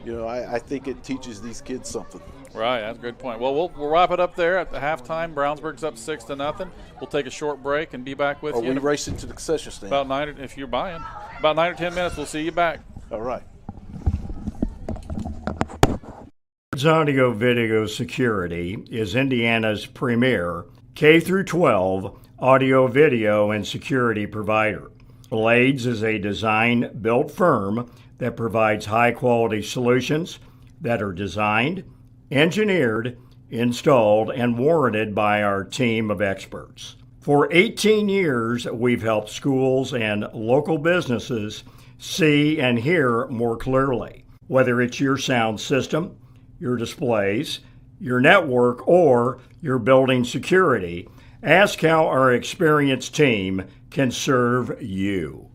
I think it teaches these kids something. Right, that's a good point. Well, we'll wrap it up there at the halftime. Brownsburg's up 6-0. We'll take a short break and be back with you. Are we racing to the concession stand? About 9, if you're buying. About 9 or 10 minutes. We'll see you back. All right. Audio Video Security is Indiana's premier K-12 audio, video, and security provider. Blades is a design-built firm that provides high-quality solutions that are designed, engineered, installed, and warranted by our team of experts. For 18 years, we've helped schools and local businesses see and hear more clearly. Whether it's your sound system, your displays, your network, or your building security, ask how our experienced team can serve you.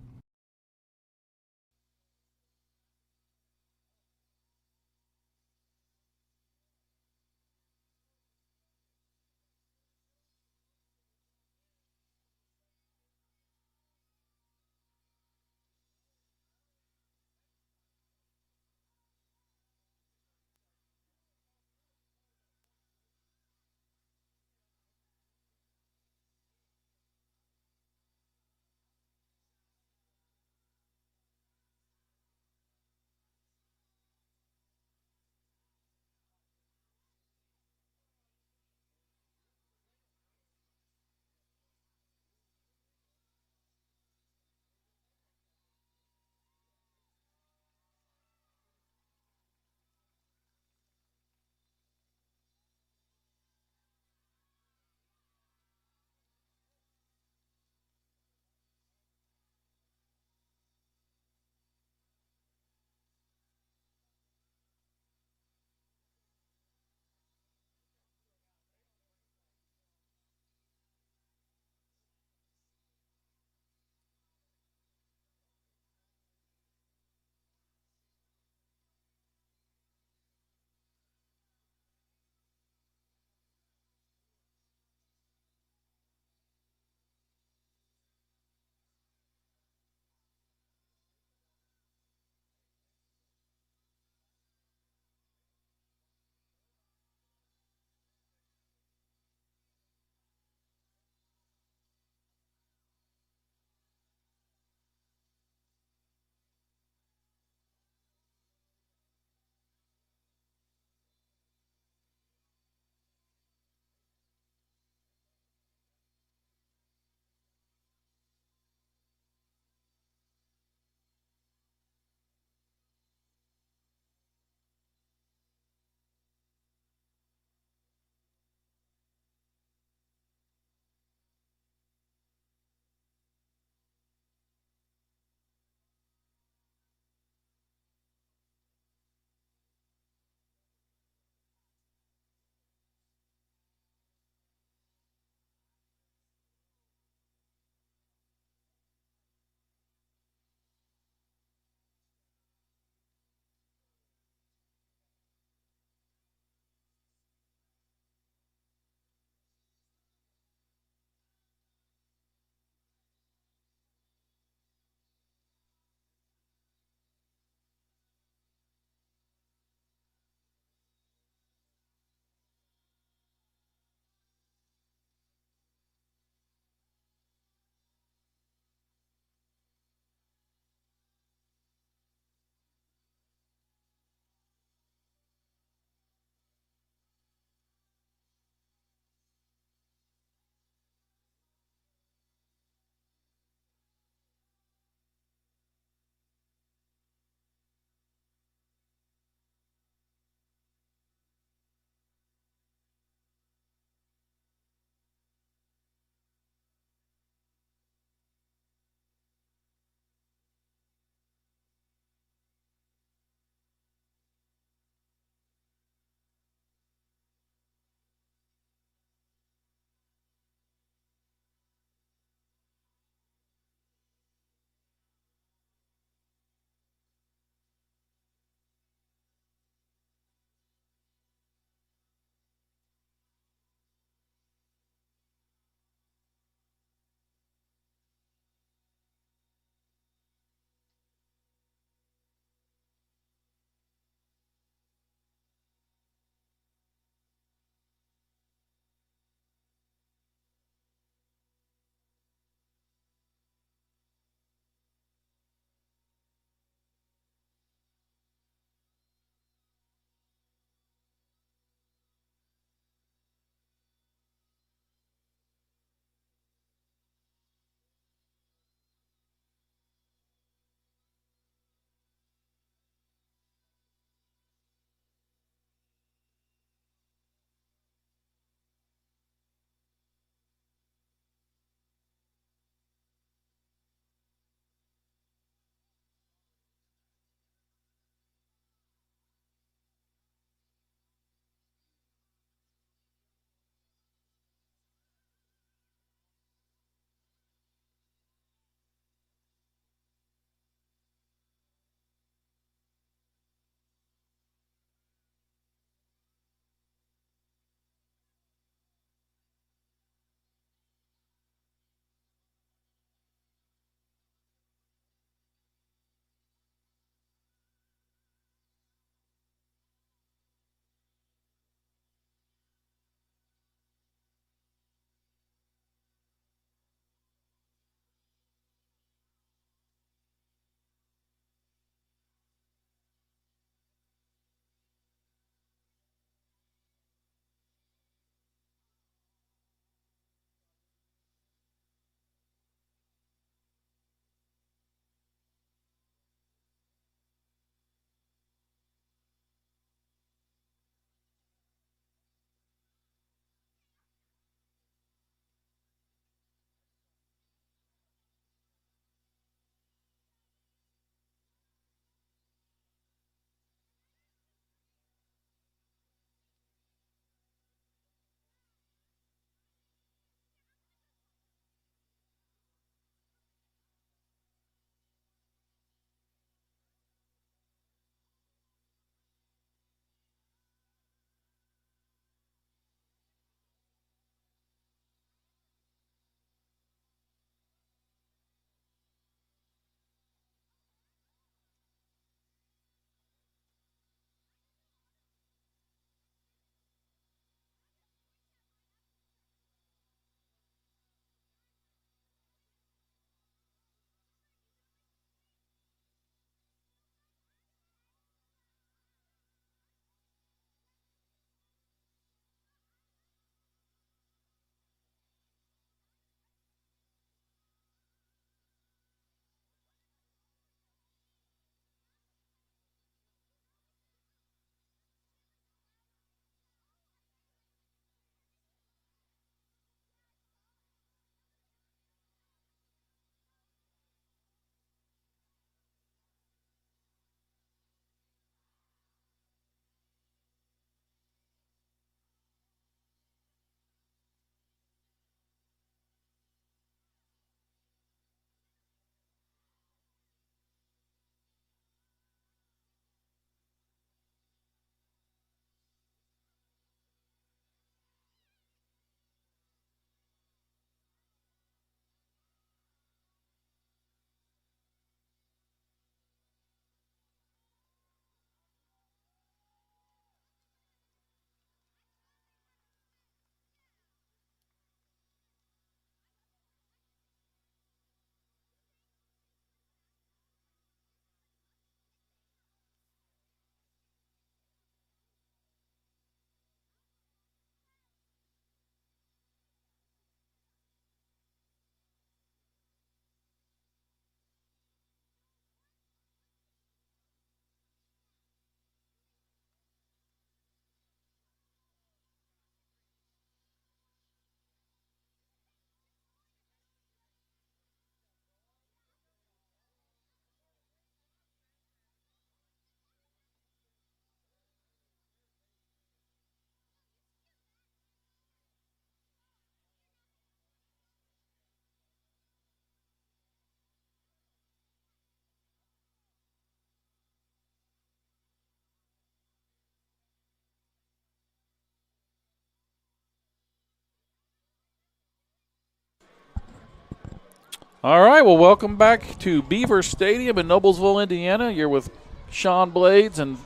All right, well, welcome back to Beaver Stadium in Noblesville, Indiana. You're with Sean Blades and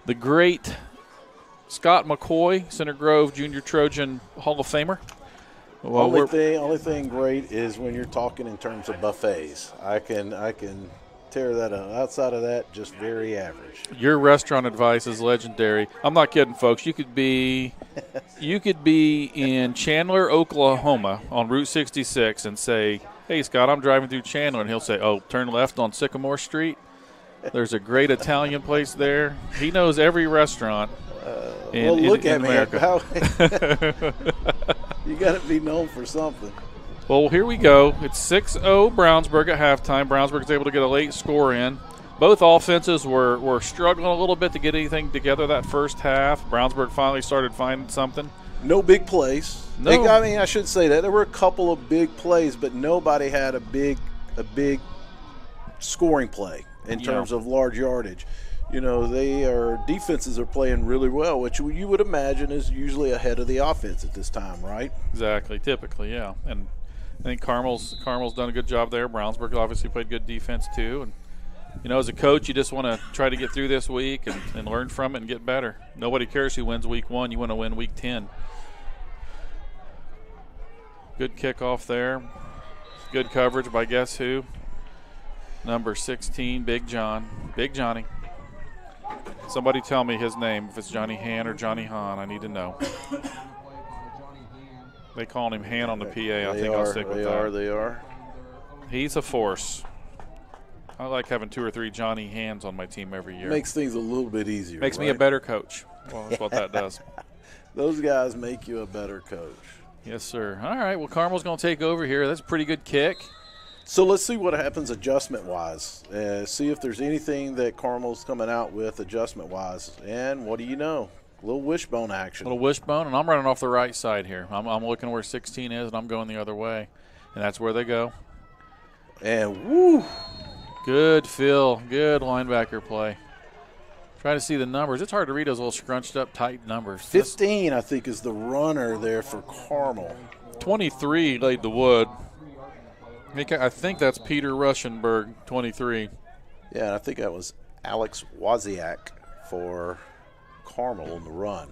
the great Scott McCoy, Center Grove Junior Trojan Hall of Famer. Well, only thing great is when you're talking in terms of buffets. I can tear that up. Outside of that, just very average. Your restaurant advice is legendary. I'm not kidding, folks. You could be in Chandler, Oklahoma on Route 66 and say, "Hey, Scott, I'm driving through Chandler," and he'll say, "Oh, turn left on Sycamore Street. There's a great Italian place there." He knows every restaurant in America. You got to be known for something. Well, here we go. It's 6-0 Brownsburg at halftime. Brownsburg is able to get a late score in. Both offenses were struggling a little bit to get anything together that first half. Brownsburg finally started finding something. No big plays. No. I should say that. There were a couple of big plays, but nobody had a big scoring play in terms of large yardage. Defenses are playing really well, which you would imagine is usually ahead of the offense at this time, right? Exactly, typically, yeah. And I think Carmel's done a good job there. Brownsburg obviously played good defense too. And, as a coach, you just want to try to get through this week and learn from it and get better. Nobody cares who wins week 1. You want to win week 10. Good kickoff there. Good coverage by guess who? Number 16, Big John. Big Johnny. Somebody tell me his name, if it's Johnny Han or Johnny Han. I need to know. They call him Han on the PA. I think I'll stick with that. They are. He's a force. I like having 2 or 3 Johnny Hands on my team every year. Makes things a little bit easier. Makes me a better coach. Well, that's what that does. Those guys make you a better coach. Yes, sir. All right, well, Carmel's going to take over here. That's a pretty good kick. So let's see what happens adjustment-wise. See if there's anything that Carmel's coming out with adjustment-wise. And what do you know? A little wishbone action. A little wishbone, and I'm running off the right side here. I'm looking where 16 is, and I'm going the other way. And that's where they go. And woo! Good fill. Good linebacker play. Trying to see the numbers. It's hard to read those little scrunched up tight numbers. 15, I think, is the runner there for Carmel. 23 laid the wood. I think that's Peter Ruschenberg, 23. Yeah, and I think that was Alex Wozniak for Carmel on the run.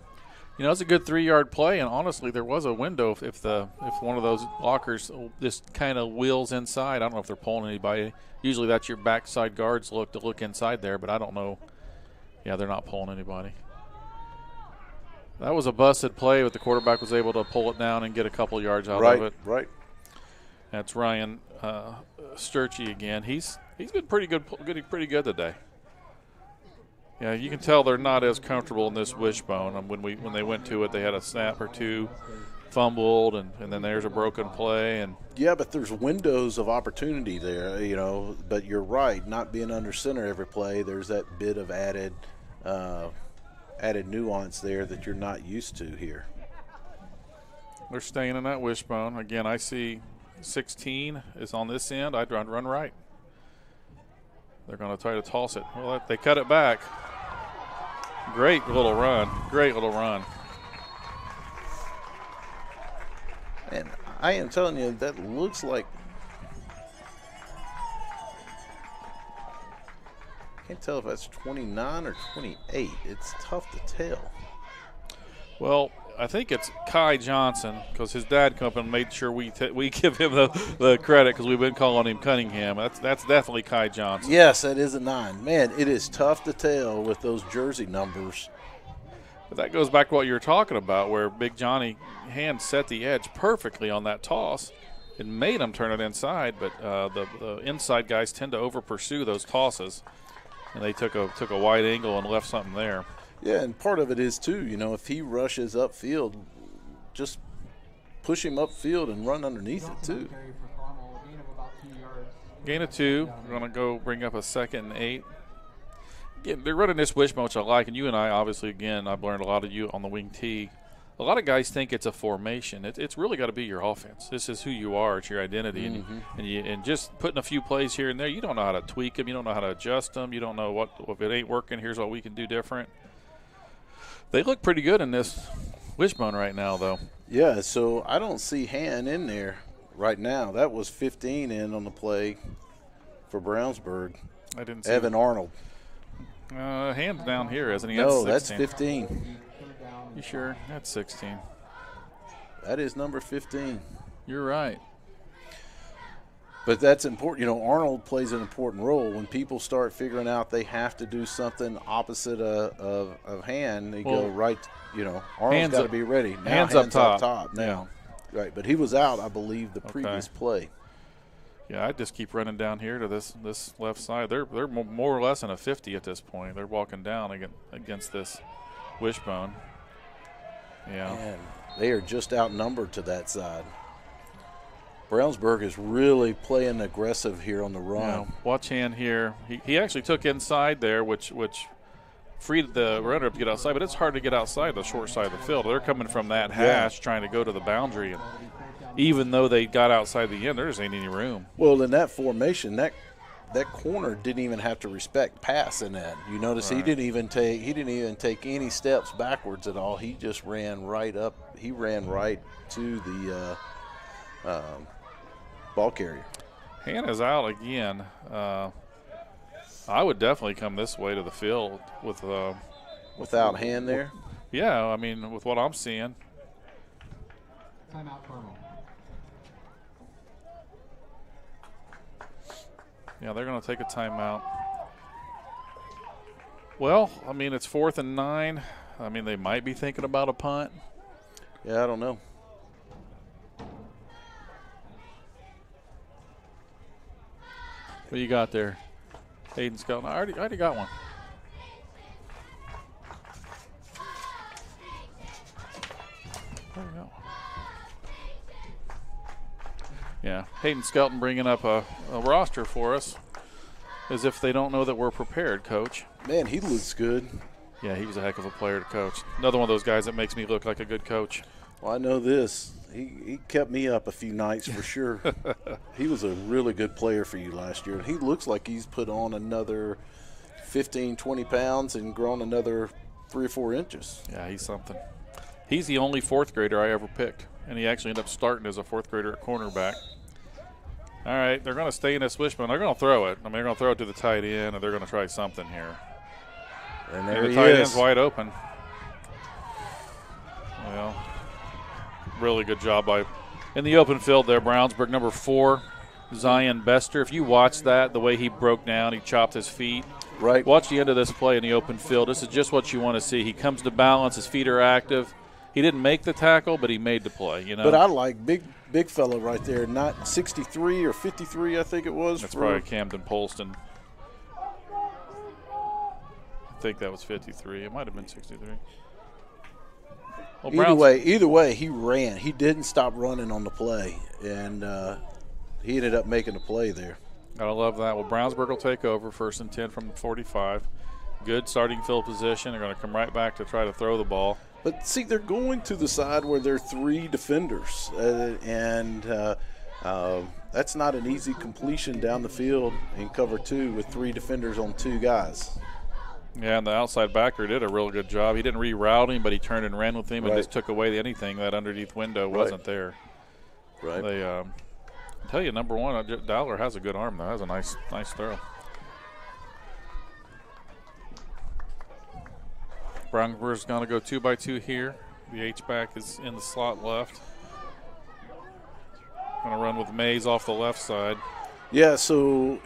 It's a good 3-yard play, and honestly, there was a window if one of those lockers just kind of wheels inside. I don't know if they're pulling anybody. Usually that's your backside guards look inside there, but I don't know. Yeah, they're not pulling anybody. That was a busted play, but the quarterback was able to pull it down and get a couple yards out of it. Right. That's Ryan Sturchy again. He's been pretty good today. Yeah, you can tell they're not as comfortable in this wishbone. When they went to it, they had a snap or two, fumbled, and then there's a broken play. And yeah, but there's windows of opportunity there, But you're right, not being under center every play, there's that bit of added nuance there that you're not used to here. They're staying in that wishbone. Again, I see 16 is on this end. I'd run right. They're going to try to toss it. Well, they cut it back. Great little run. And I am telling you, that looks like – I can't tell if that's 29 or 28. It's tough to tell. Well, I think it's Kai Johnson because his dad come up and made sure we give him the credit because we've been calling him Cunningham. That's definitely Kai Johnson. Yes, that is a 9. Man, it is tough to tell with those jersey numbers. But that goes back to what you were talking about where Big Johnny Hand set the edge perfectly on that toss. It made him turn it inside, but the inside guys tend to over-pursue those tosses. And they took a wide angle and left something there. Yeah, and part of it is, too, if he rushes upfield, just push him upfield and run underneath it, too. Gain of 2. We're going to go bring up a 2nd and 8. Again, they're running this wishbone, which I like, and you and I, obviously, again, I've learned a lot of you on the wing tee. A lot of guys think it's a formation. It's really got to be your offense. This is who you are. It's your identity. Mm-hmm. And just putting a few plays here and there, you don't know how to tweak them. You don't know how to adjust them. You don't know if it ain't working, here's what we can do different. They look pretty good in this wishbone right now, though. Yeah, so I don't see Han in there right now. That was 15 in on the play for Brownsburg. I didn't see Evan Arnold. Hands down here, isn't he? No, that's that's 15. You sure? That's 16. That is number 15. You're right. But that's important. Arnold plays an important role. When people start figuring out they have to do something opposite of hand, they go right. Arnold's got to be ready. Now hands up top. Now. Yeah. Right, but he was out, I believe, the previous play. Yeah, I just keep running down here to this left side. They're more or less in a 50 at this point. They're walking down against this wishbone. Yeah. Man, they are just outnumbered to that side. Brownsburg is really playing aggressive here on the run. Yeah. Watch hand here. He actually took inside there, which freed the runner up to get outside, but it's hard to get outside the short side of the field. They're coming from that hash trying to go to the boundary, and even though they got outside the end, there just ain't any room. Well, in that formation, that corner didn't even have to respect pass in that. You notice he didn't even take any steps backwards at all. He just ran right up. He ran right to the ball carrier. Hannah's out again. I would definitely come this way to the field with without hand there. Yeah, I mean, with what I'm seeing. Timeout, Carmel. Yeah, they're going to take a timeout. Well, I mean, it's 4th and 9. I mean, they might be thinking about a punt. Yeah, I don't know. What you got there? Hayden Skelton. I already got one. There we go. Yeah, Hayden Skelton bringing up a roster for us as if they don't know that we're prepared, Coach. Man, he looks good. Yeah, he was a heck of a player to coach. Another one of those guys that makes me look like a good coach. Well, I know this. He kept me up a few nights for sure. He was a really good player for you last year. He looks like he's put on another 15, 20 pounds and grown another 3 or 4 inches. Yeah, he's something. He's the only 4th grader I ever picked, and he actually ended up starting as a 4th grader at cornerback. All right, they're going to stay in this wishbone. They're going to throw it. I mean, they're going to throw it to the tight end, and they're going to try something here. And there the tight end's wide open. Well, really good job by in the open field there. Brownsburg, number 4, Zion Bester. If you watch that, the way he broke down, he chopped his feet. Right. Watch the end of this play in the open field. This is just what you want to see. He comes to balance. His feet are active. He didn't make the tackle, but he made the play. But I like big fella right there. Not 63 or 53, I think it was. That's probably Camden Polston. I think that was 53. It might have been 63. Well, either way, he ran. He didn't stop running on the play, and he ended up making a play there. Gotta love that. Well, Brownsburg will take over 1st and 10 from the 45. Good starting field position. They're going to come right back to try to throw the ball. But, see, they're going to the side where there are 3 defenders, and that's not an easy completion down the field in cover 2 with 3 defenders on 2 guys. Yeah, and the outside backer did a real good job. He didn't reroute him, but he turned and ran with him and just took away anything that underneath window wasn't there. Right. They, I'll tell you, number 1, Dowler has a good arm, though. That was a nice throw. Brownsburg's going to go 2-by-2 here. The H-back is in the slot left. Going to run with Mays off the left side. Yeah, so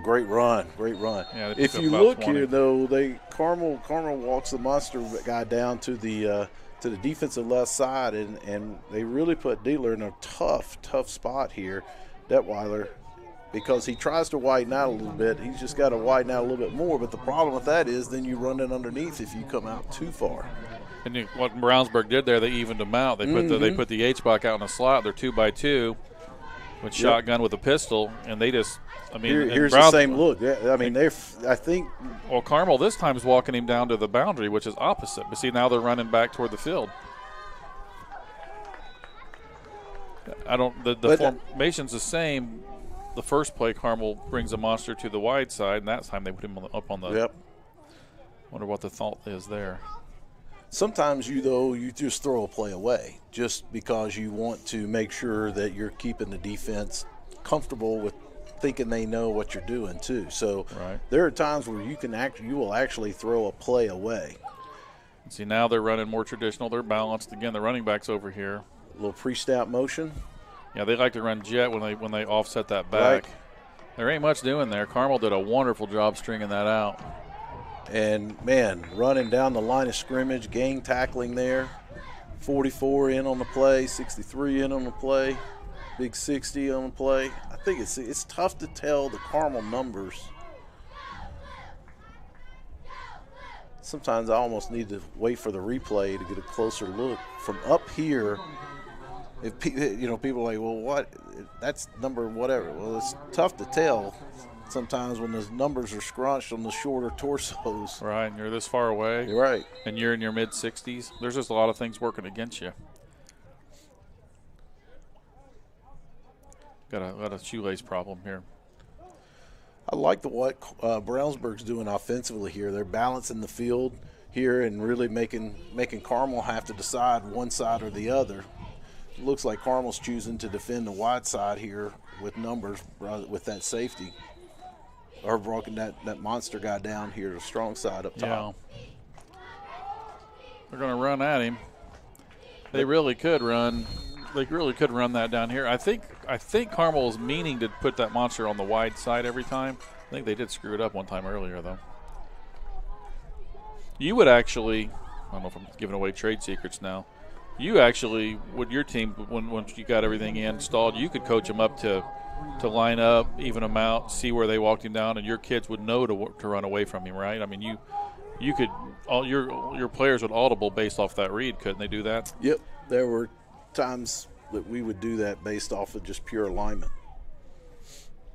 great run. Yeah, if you look 20. Here, though, Carmel walks the monster guy down to the defensive left side, and they really put Dealer in a tough spot here, Detweiler, because he tries to widen out a little bit. He's just got to widen out a little bit more, but the problem with that is then you run it underneath if you come out too far. And what Brownsburg did there, they evened them out. They put the H-back out in a slot. They're 2-by-2 with shotgun with a pistol, and they just – I mean, here's the same look. I mean, I think. Well, Carmel this time is walking him down to the boundary, which is opposite. But see, now they're running back toward the field. The formation's the same. The first play, Carmel brings a monster to the wide side, and that time they put him up on the. Yep. Wonder what the thought is there. Sometimes you just throw a play away just because you want to make sure that you're keeping the defense comfortable with thinking they know what you're doing too. So there are times where you will actually throw a play away. See, now they're running more traditional. They're balanced. Again, the running back's over here. A little pre-snap motion. Yeah, they like to run jet when they offset that back. Right. There ain't much doing there. Carmel did a wonderful job stringing that out. And, man, running down the line of scrimmage, gang tackling there. 44 in on the play, 63 in on the play, big 60 on the play. I think it's tough to tell the Carmel numbers. Sometimes I almost need to wait for the replay to get a closer look. From up here, if people are like, well, what? That's number whatever. Well, it's tough to tell sometimes when the numbers are scrunched on the shorter torsos. Right, and you're this far away. You're right. And you're in your mid-60s. There's just a lot of things working against you. Got a shoelace problem here. I like what Brownsburg's doing offensively here. They're balancing the field here and really making Carmel have to decide one side or the other. It looks like Carmel's choosing to defend the wide side here with numbers with that safety. Or broken that monster guy down here, the strong side up top. Yeah. They're going to run at him. They really could run. They really could run that down here. I think Carmel is meaning to put that monster on the wide side every time. I think they did screw it up one time earlier, though. You would actually, I don't know if I'm giving away trade secrets now. You actually, with your team, once you got everything installed, you could coach them up to line up, even them out, see where they walked him down, and your kids would know to run away from him, right? I mean, you could your players would audible based off that read, couldn't they do that? Yep, there were times that we would do that based off of just pure alignment.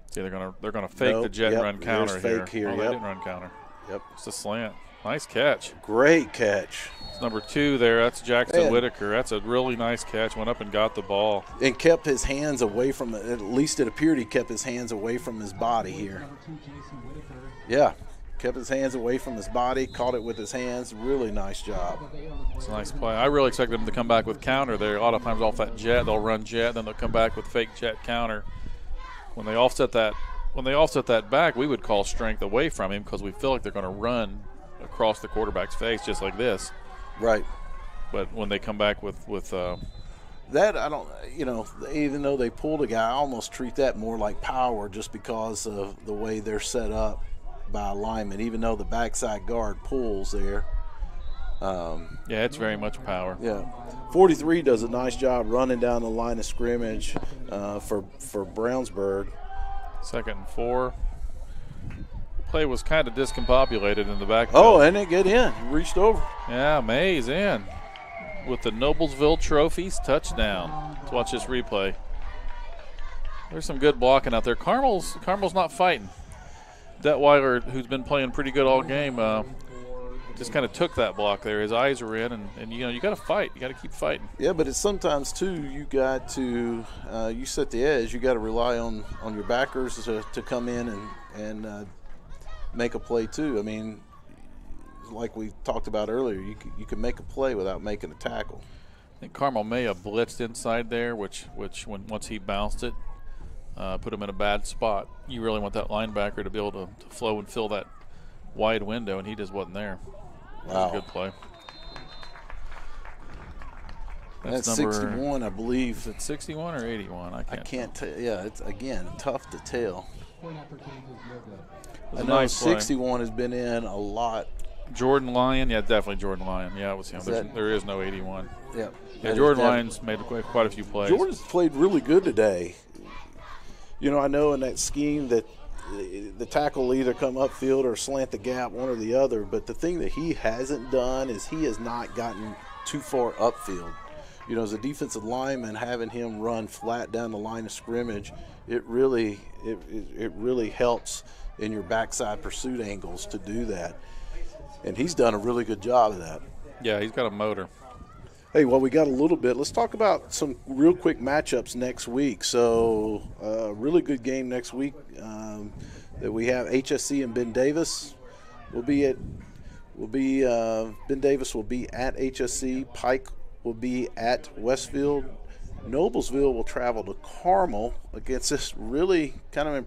See, they're gonna fake the jet and run counter fake here. Oh, they didn't run counter. Yep, it's a slant. Nice catch. Great catch. It's number 2 there. That's Jackson Whitaker. That's a really nice catch. Went up and got the ball. And kept his hands away from it. At least it appeared he kept his hands away from his body here. Yeah, kept his hands away from his body, caught it with his hands. Really nice job. It's a nice play. I really expect them to come back with counter there. A lot of times off that jet, they'll run jet, then they'll come back with fake jet counter. When they offset that back, we would call strength away from him because we feel like they're going to run across the quarterback's face just like this. Right. But when they come back with that, I don't, even though they pulled a guy, I almost treat that more like power just because of the way they're set up by alignment, even though the backside guard pulls there. Yeah, it's very much power. Yeah. 43 does a nice job running down the line of scrimmage for Brownsburg. 2nd and 4. Play was kind of discombobulated in the back. Oh, and it get in. He reached over. Yeah, Mays in with the Noblesville Trophies touchdown. Let's watch this replay. There's some good blocking out there. Carmel's not fighting. Detweiler, who's been playing pretty good all game, just kind of took that block there. His eyes are in, and you got to fight. You got to keep fighting. Yeah, but it's sometimes too you got to you set the edge. You got to rely on your backers to come in and make a play too. I mean, like we talked about earlier, you can make a play without making a tackle. I think Carmel may have blitzed inside there, which once he bounced it, put him in a bad spot. You really want that linebacker to be able to flow and fill that wide window, and he just wasn't there. That was a good play. That's number 61, I believe. Is it 61 or 81? I can't tell. Yeah, it's, again, tough to tell. I know nice 61 has been in a lot. Jordan Lyon, yeah, definitely Jordan Lyon. Yeah, it was him. There is no 81. Yeah. Yeah, Jordan Lyon's made quite a few plays. Jordan's played really good today. I know in that scheme that the tackle will either come upfield or slant the gap, one or the other. But the thing that he hasn't done is he has not gotten too far upfield. As a defensive lineman, having him run flat down the line of scrimmage, it really helps in your backside pursuit angles to do that. And he's done a really good job of that. Yeah, he's got a motor. Hey, well, we got a little bit. Let's talk about some real quick matchups next week. So, really good game next week that we have HSC and Ben Davis. We'll will be Ben Davis will be at HSC. Pike will be at Westfield. Noblesville will travel to Carmel against this really kind of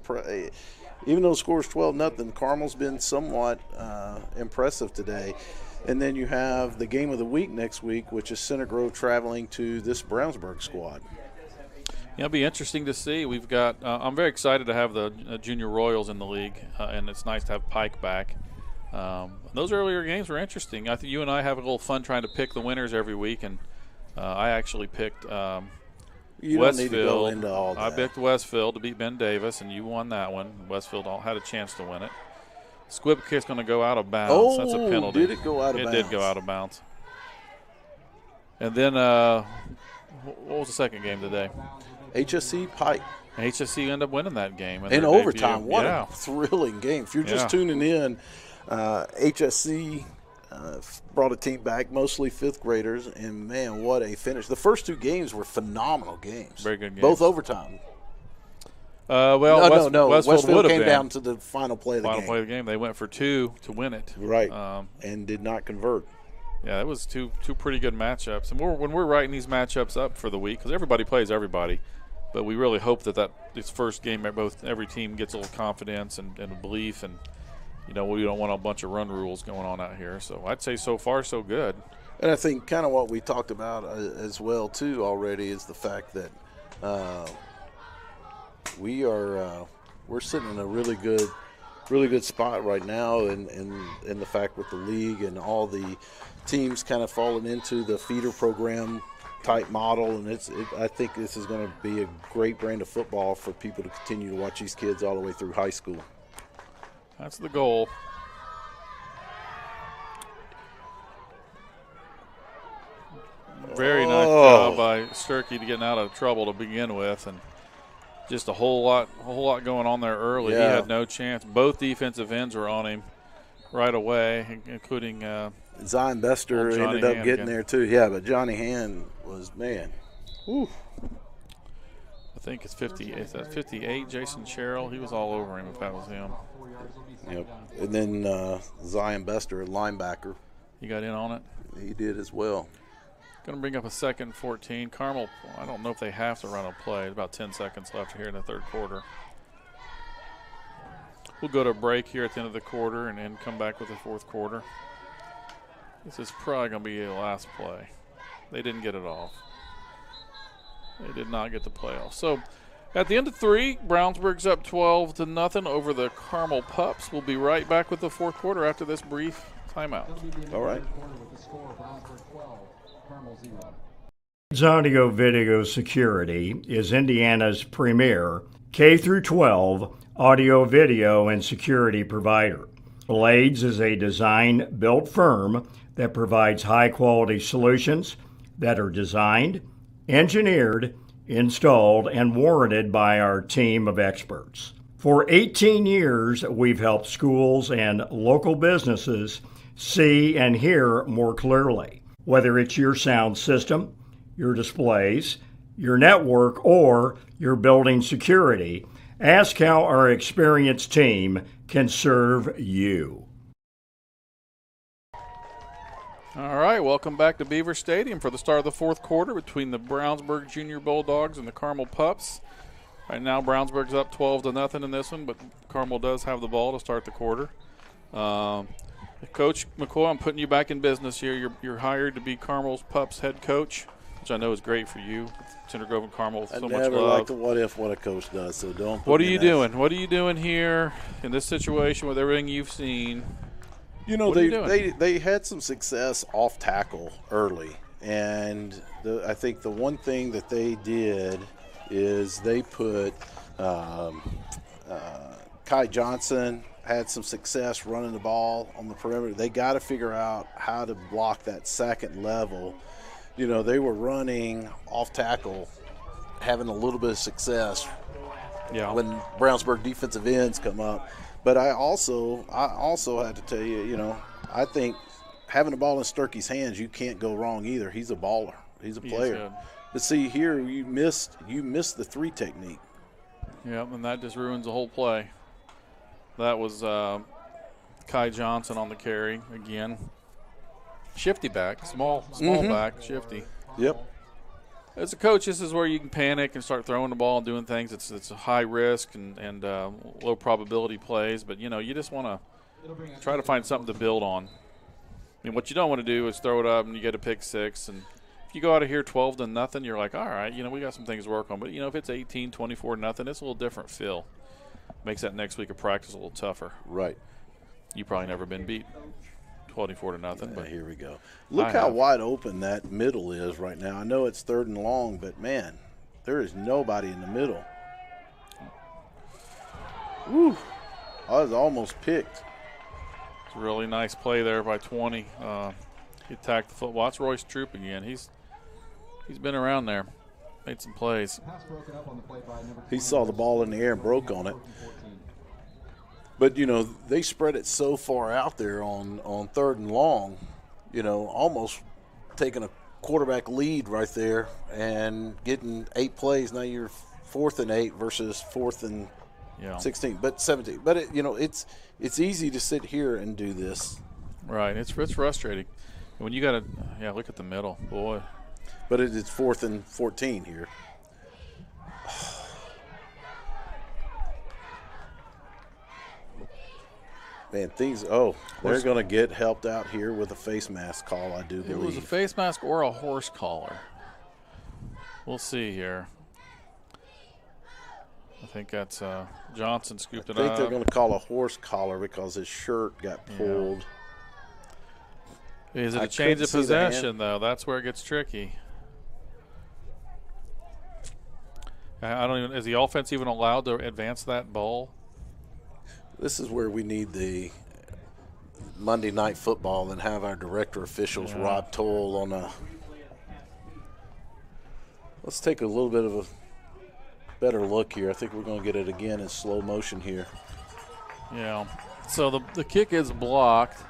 even though the score is 12-0, Carmel's been somewhat impressive today. And then you have the game of the week next week, which is Center Grove traveling to this Brownsburg squad. Yeah, it'll be interesting to see. We've got. I'm very excited to have the Junior Royals in the league, and it's nice to have Pike back. Those earlier games were interesting. I think you and I have a little fun trying to pick the winners every week, and I actually picked you Westfield. Don't need to go into all that. I picked Westfield to beat Ben Davis, and you won that one. Westfield had a chance to win it. Squib kick's going to go out of bounds. Oh, that's a penalty. Did it go out of bounds? It did go out of bounds. And then what was the second game today? HSC Pike. HSC ended up winning that game. In overtime. What a thrilling game. If you're just tuning in, HSC brought a team back, mostly fifth graders, and, man, what a finish. The first two games were phenomenal games. Very good games. Both overtime. Westfield came down to the final play of the game. Final play of the game. They went for two to win it. Right, and did not convert. Yeah, it was two pretty good matchups. And when we're writing these matchups up for the week, because everybody plays everybody, but we really hope that this first game, every team gets a little confidence and belief, and we don't want a bunch of run rules going on out here. So I'd say so far so good. And I think kind of what we talked about as well too already is the fact that we're sitting in a really good spot right now, and the fact with the league and all the teams kind of falling into the feeder program type model, and I think this is going to be a great brand of football for people to continue to watch these kids all the way through high school. That's the goal. Very nice job by Sturkey to getting out of trouble to begin with, and just a whole lot going on there early. Yeah. He had no chance. Both defensive ends were on him right away, including Zion Bester ended up getting there too. Yeah, but Johnny Hand was, man. Whew. I think it's 58, Jason Sherrill. He was all over him if that was him. Yep. And then Zion Bester, a linebacker. He got in on it? He did as well. Going to bring up a 2nd and 14. Carmel, I don't know if they have to run a play. There's about 10 seconds left here in the third quarter. We'll go to a break here at the end of the quarter and then come back with the fourth quarter. This is probably going to be the last play. They didn't get it off. They did not get the play off. So at the end of 3, Brownsburg's up 12-0 over the Carmel Pups. We'll be right back with the fourth quarter after this brief timeout. All right. Audio Video Security is Indiana's premier K-12 audio, video, and security provider. Blades is a design-built firm that provides high-quality solutions that are designed, engineered, installed, and warranted by our team of experts. For 18 years, we've helped schools and local businesses see and hear more clearly. Whether it's your sound system, your displays, your network, or your building security, ask how our experienced team can serve you. All right, welcome back to Beaver Stadium for the start of the fourth quarter between the Brownsburg Junior Bulldogs and the Carmel Pups. Right now, Brownsburg's up 12-0 in this one, but Carmel does have the ball to start the quarter. Coach McCoy, I'm putting you back in business here. You're hired to be Carmel's Pups head coach, which I know is great for you. Center Grove and Carmel with so much love. I never like the what a coach does, so don't put What are you doing? What are you doing here in this situation with everything you've seen? You know, they had some success off tackle early, and I think the one thing that they did is they put Kai Johnson had some success running the ball on the perimeter. They got to figure out how to block that second level. You know, they were running off tackle, having a little bit of success when Brownsburg defensive ends come up. But I also had to tell you, you know, I think having the ball in Sturkey's hands, you can't go wrong either. He's a baller. He's a player. But see here, you missed the 3 technique. Yeah, and that just ruins the whole play. That was Kai Johnson on the carry again. Shifty back, small back, shifty. Yep. As a coach, this is where you can panic and start throwing the ball and doing things. It's a high risk and low probability plays, but you just want to try to find something to build on. I mean, what you don't want to do is throw it up and you get a pick six, and if you go out of here 12-0, you're like, all right, we got some things to work on. But if it's 18, 24-0, it's a little different feel. Makes that next week of practice a little tougher. Right. You probably never been beat 24-0, but here we go. Look how wide open that middle is right now. I know it's 3rd and long, but man, there is nobody in the middle. Woo! I was almost picked. It's a really nice play there by 20. He attacked the foot. Watch Royce Troop again. He's been around there, made some plays. He saw the ball in the air and broke on it. But, they spread it so far out there on 3rd and long, almost taking a quarterback lead right there and getting 8 plays. Now you're 4th and 8 versus 4th and 16, but 17. But, it's easy to sit here and do this. Right. It's frustrating. When you got to, look at the middle. Boy. But it is 4th and 14 here. Man, they're going to get helped out here with a face mask call, I do believe. It was a face mask or a horse collar. We'll see here. I think that's Johnson scooped it up. I think they're going to call a horse collar because his shirt got pulled. Yeah. Is it a change of possession, though? That's where it gets tricky. I don't even – is the offense even allowed to advance that ball? This is where we need the Monday Night Football and have our director officials, Rob Toll, on a – let's take a little bit of a better look here. I think we're going to get it again in slow motion here. Yeah. So the kick is blocked.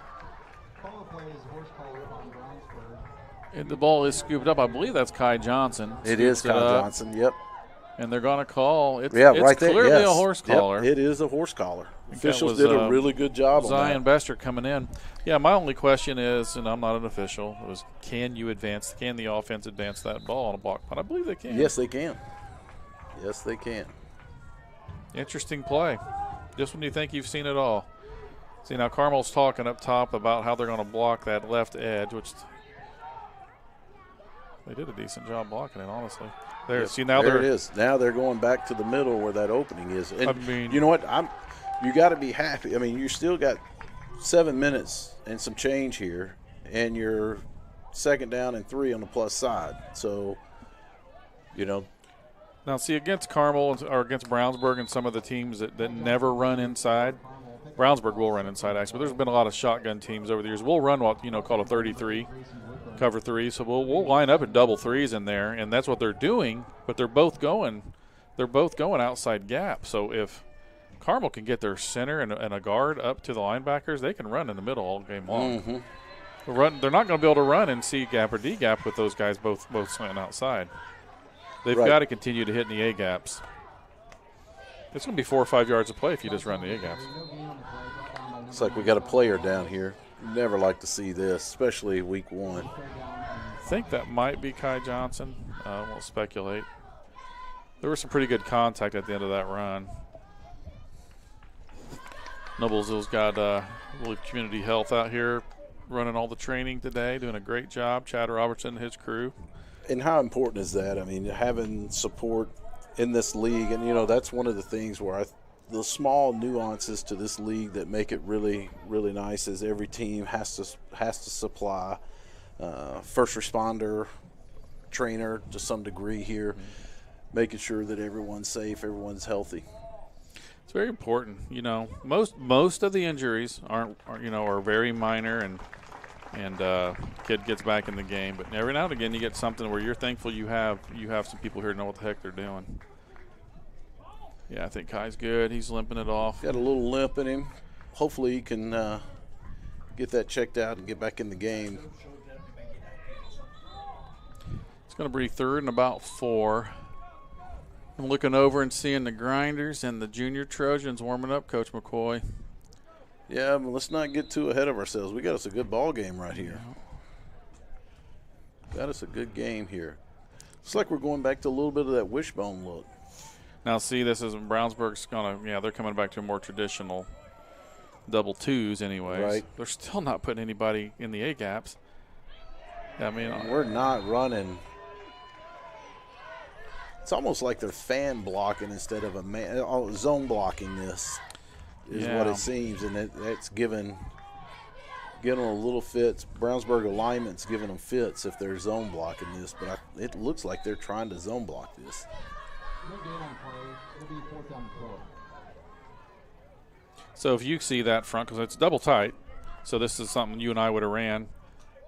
And the ball is scooped up. I believe that's Kai Johnson. It is Kai Johnson, yep. And they're going to call. It's right there. Clearly a horse collar. Yep, it is a horse collar. Officials did a really good job on that. Zion Bester coming in. Yeah, my only question is, and I'm not an official, was can the offense advance that ball on a block punt? I believe they can. Yes, they can. Yes, they can. Interesting play. Just when you think you've seen it all. See, now Carmel's talking up top about how they're going to block that left edge, which they did a decent job blocking it, honestly. There, yes, see, now there it is. Now they're going back to the middle where that opening is. And I mean, you know what? You got to be happy. I mean, you still got 7 minutes and some change here, and you're 2nd down and 3 on the plus side. So, Now, see, against Carmel or against Brownsburg and some of the teams that never run inside, Brownsburg will run inside, actually. But there's been a lot of shotgun teams over the years. We'll run what, called a 33, cover 3. So we'll line up at double threes in there, and that's what they're doing. But they're both going outside gap. So if Carmel can get their center and a guard up to the linebackers, they can run in the middle all game long. Mm-hmm. They're not going to be able to run in C gap or D gap with those guys both slanting outside. They've got to continue to hit in the A gaps. It's going to be 4 or 5 yards of play if you just run the A gaps. Looks like we got a player down here. Never like to see this, especially week 1. I think that might be Kai Johnson. I won't speculate. There was some pretty good contact at the end of that run. Noblesville's got really community health out here running all the training today, doing a great job. Chad Robertson and his crew. And how important is that? I mean, having support in this league, and that's one of the things where the small nuances to this league that make it really, really nice is every team has to supply first responder, trainer to some degree here, making sure that everyone's safe, everyone's healthy. It's very important. Most of the injuries are very minor and kid gets back in the game. But every now and again you get something where you're thankful you have some people here who know what the heck they're doing. Yeah, I think Kai's good. He's limping it off. Got a little limp in him. Hopefully he can get that checked out and get back in the game. It's going to be 3rd and about 4. I'm looking over and seeing the Grinders and the junior Trojans warming up, Coach McCoy. Yeah, but let's not get too ahead of ourselves. We got us a good ball game right here. Got us a good game here. It's like we're going back to a little bit of that wishbone look. Now, see, this is Brownsburg's going to, they're coming back to a more traditional double twos anyways. Right. They're still not putting anybody in the A-gaps. I mean, we're not running. It's almost like they're fan blocking instead of a man zone blocking. This is what it seems, and that's giving them a little fits. Brownsburg alignment's giving them fits if they're zone blocking this, but it looks like they're trying to zone block this. No gain on play. It'll be 4th down and 4. So if you see that front, because it's double tight, so this is something you and I would have ran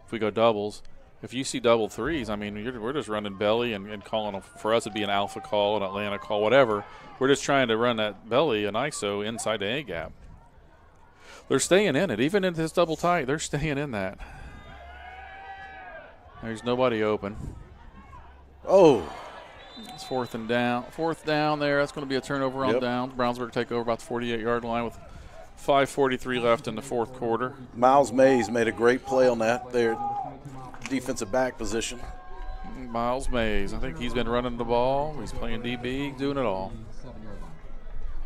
if we go doubles. If you see double threes, I mean, we're just running belly and calling for us it'd be an alpha call, an Atlanta call, whatever. We're just trying to run that belly, an ISO, inside the A gap. They're staying in it. Even in this double tight, they're staying in that. There's nobody open. Oh. It's 4th and down. 4th down there. That's going to be a turnover on down. Brownsburg take over about the 48-yard line with 5:43 left in the 4th quarter. Miles Mays made a great play on that there, defensive back position. Miles Mays. I think he's been running the ball. He's playing DB, doing it all.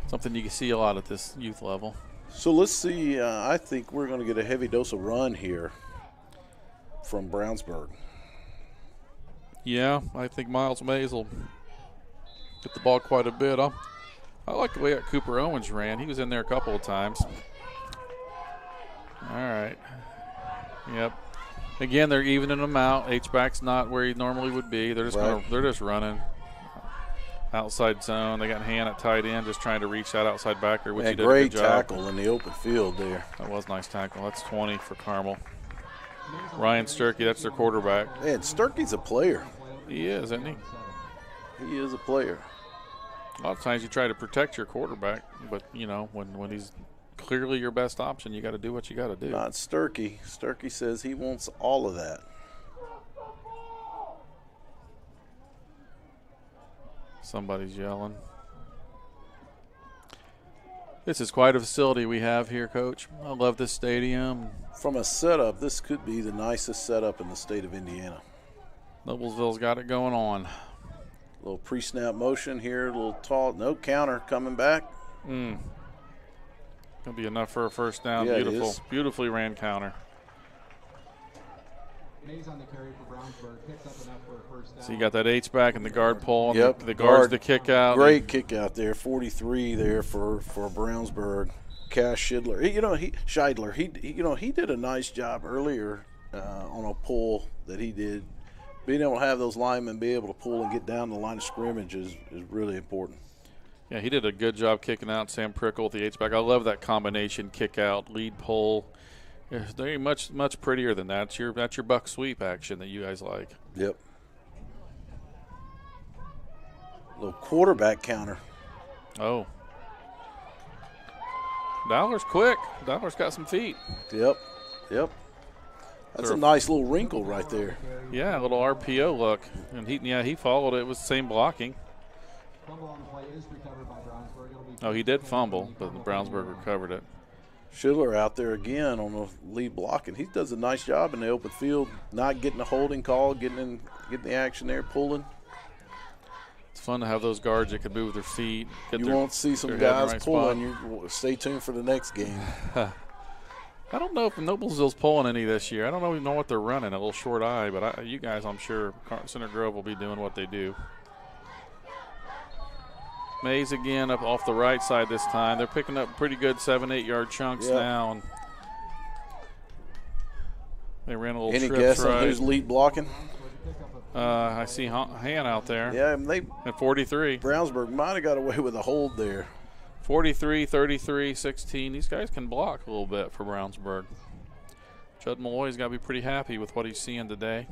Something you can see a lot at this youth level. So let's see. I think we're going to get a heavy dose of run here from Brownsburg. Yeah, I think Miles Mays will get the ball quite a bit. I like the way that Cooper Owens ran. He was in there a couple of times. All right. Yep. Again, they're evening them out. H-back's not where he normally would be. They're just they're just running outside zone. They got Han at tight end, just trying to reach that outside backer, which he did a good job. Great tackle in the open field there. That was a nice tackle. That's 20 for Carmel. Ryan Sturkey, that's their quarterback. And Sturkey's a player. He is, isn't he? He is a player. A lot of times you try to protect your quarterback, but, you know, when he's clearly your best option, you got to do what you got to do. Not Sturkey. Sturkey says he wants all of that. Somebody's yelling. This is quite a facility we have here, Coach. I love this stadium. From a setup, this could be the nicest setup in the state of Indiana. Noblesville's got it going on. A little pre-snap motion here, a little tall. No counter coming back. Gonna be enough for a first down. Yeah, Beautiful, beautifully ran counter. Mays on the carry for Brownsburg, picks up enough for a first down. So you got that H-back and the guard pull. Yep. The guard's the kick out. Great kick out there. 43 there for Brownsburg. Cash Scheidler. He did a nice job earlier on a pull that he did. Being able to have those linemen be able to pull and get down the line of scrimmage is really important. Yeah, he did a good job kicking out Sam Prickle with the H-back. I love that combination kick out, lead pull. It's very much prettier than that. That's your buck sweep action that you guys like. Yep. Little quarterback counter. Oh. Dollar's quick. Dollar's got some feet. Yep. That's a nice little wrinkle right there. Yeah, a little RPO look. And he followed it. It was the same blocking. Fumble on the play is recovered by Brownsburg. It'll be Oh, he did fumble, but Brownsburg recovered it. Schindler out there again on the lead blocking. He does a nice job in the open field, not getting a holding call, getting the action there, pulling. It's fun to have those guards that can move their feet. You won't see some guys pulling. Stay tuned for the next game. I don't know if Noblesville's pulling any this year. I don't even know what they're running, a little short eye, but you guys, I'm sure, Center Grove will be doing what they do. Mays again up off the right side this time. They're picking up pretty good 7-8 yard chunks now. And they ran a little Any trips guess right. on who's lead blocking? I see Han out there. Yeah, and they at 43. Brownsburg might have got away with a hold there. 43, 33, 16. These guys can block a little bit for Brownsburg. Judd Malloy's got to be pretty happy with what he's seeing today.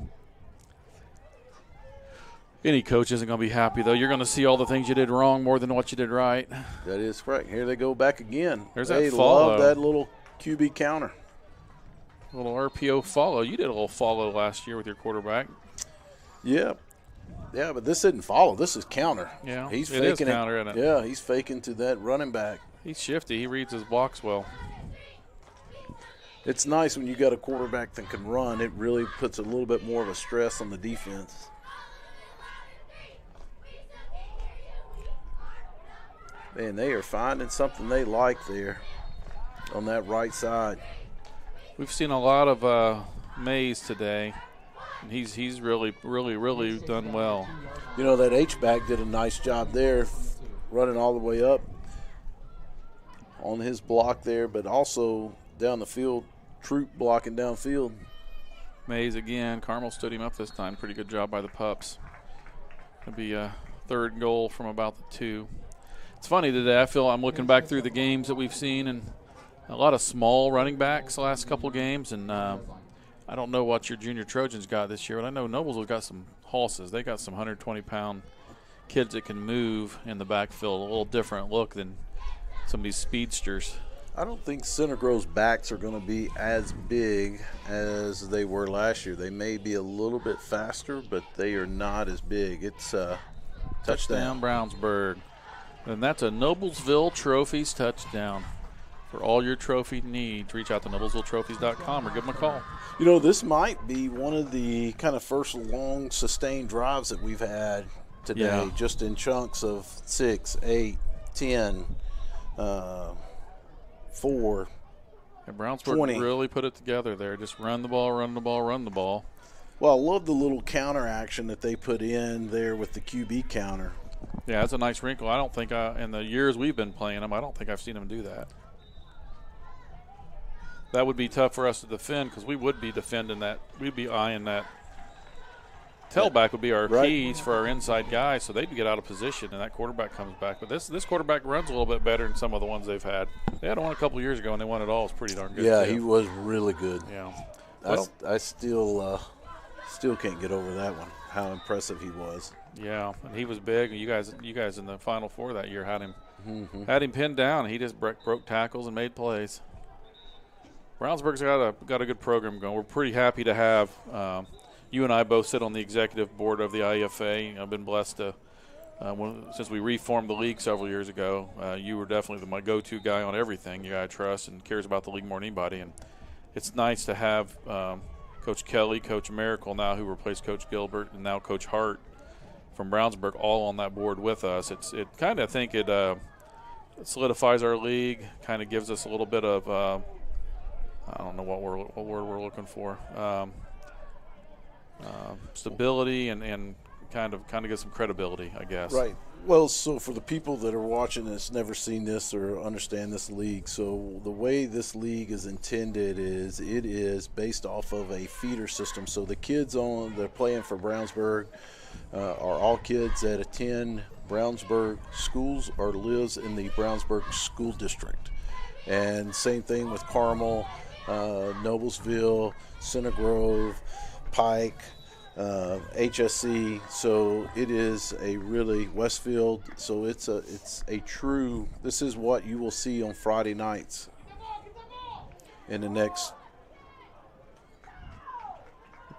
Any coach isn't going to be happy, though. You're going to see all the things you did wrong more than what you did right. That is correct. Here they go back again. There's they that follow. love that little QB counter. A little RPO follow. You did a little follow last year with your quarterback. Yeah. Yeah, but this isn't follow. This is counter. Yeah, he's it faking is counter, isn't it? Yeah, he's faking to that running back. He's shifty. He reads his blocks well. It's nice when you got a quarterback that can run. It really puts a little bit more of a stress on the defense. Man, they are finding something they like there on that right side. We've seen a lot of Mays today, and he's really done well. You know, that H-back did a nice job there, running all the way up on his block there, but also down the field, Troop blocking downfield. Mays again. Carmel stood him up this time. Pretty good job by the Pups. It'll be a third goal from about the 2. It's funny today. I feel I'm looking back through the games that we've seen, and a lot of small running backs the last couple games. And I don't know what your junior Trojans got this year, but I know Noblesville got some hosses. They got some 120-pound kids that can move in the backfield. A little different look than some of these speedsters. I don't think Center Grove's backs are going to be as big as they were last year. They may be a little bit faster, but they are not as big. It's touchdown Brownsburg. And that's a Noblesville Trophies touchdown. For all your trophy needs, reach out to noblesvilletrophies.com or give them a call. You know, this might be one of the kind of first long sustained drives that we've had today, just in chunks of 6, 8, 10, 4. And Brownsburg 20. really put it together there. Just run the ball, run the ball, run the ball. Well, I love the little counter action that they put in there with the QB counter. Yeah, that's a nice wrinkle. I don't think in the years we've been playing them, I don't think I've seen them do that. That would be tough for us to defend because we would be defending that. We'd be eyeing that. Tailback would be our keys for our inside guys, so they'd get out of position, and that quarterback comes back. But this quarterback runs a little bit better than some of the ones they've had. They had one a couple of years ago, and they won it all. It's pretty darn good. Yeah, too. he was really good. Yeah. Well, I still can't get over that one, how impressive he was. Yeah, and he was big. You guys in the Final Four that year had him pinned down. He just broke tackles and made plays. Brownsburg's got a good program going. We're pretty happy to have you and I both sit on the executive board of the IEFA. I've been blessed to, since we reformed the league several years ago, you were definitely my go-to guy on everything. You guy I trust and cares about the league more than anybody. And it's nice to have Coach Kelly, Coach Miracle now, who replaced Coach Gilbert, and now Coach Hart from Brownsburg, all on that board with us. It kind of think it solidifies our league, kind of gives us a little bit of I don't know what word we're looking for. Stability and kind of get some credibility, I guess. Right. Well, so for the people that are watching this, never seen this or understand this league, so the way this league is intended is it is based off of a feeder system. So the kids they're playing for Brownsburg are all kids that attend Brownsburg schools or lives in the Brownsburg school district. And same thing with Carmel, Noblesville, Center Grove, Pike, HSC. So it is a really Westfield. So it's a true. This is what you will see on Friday nights in the next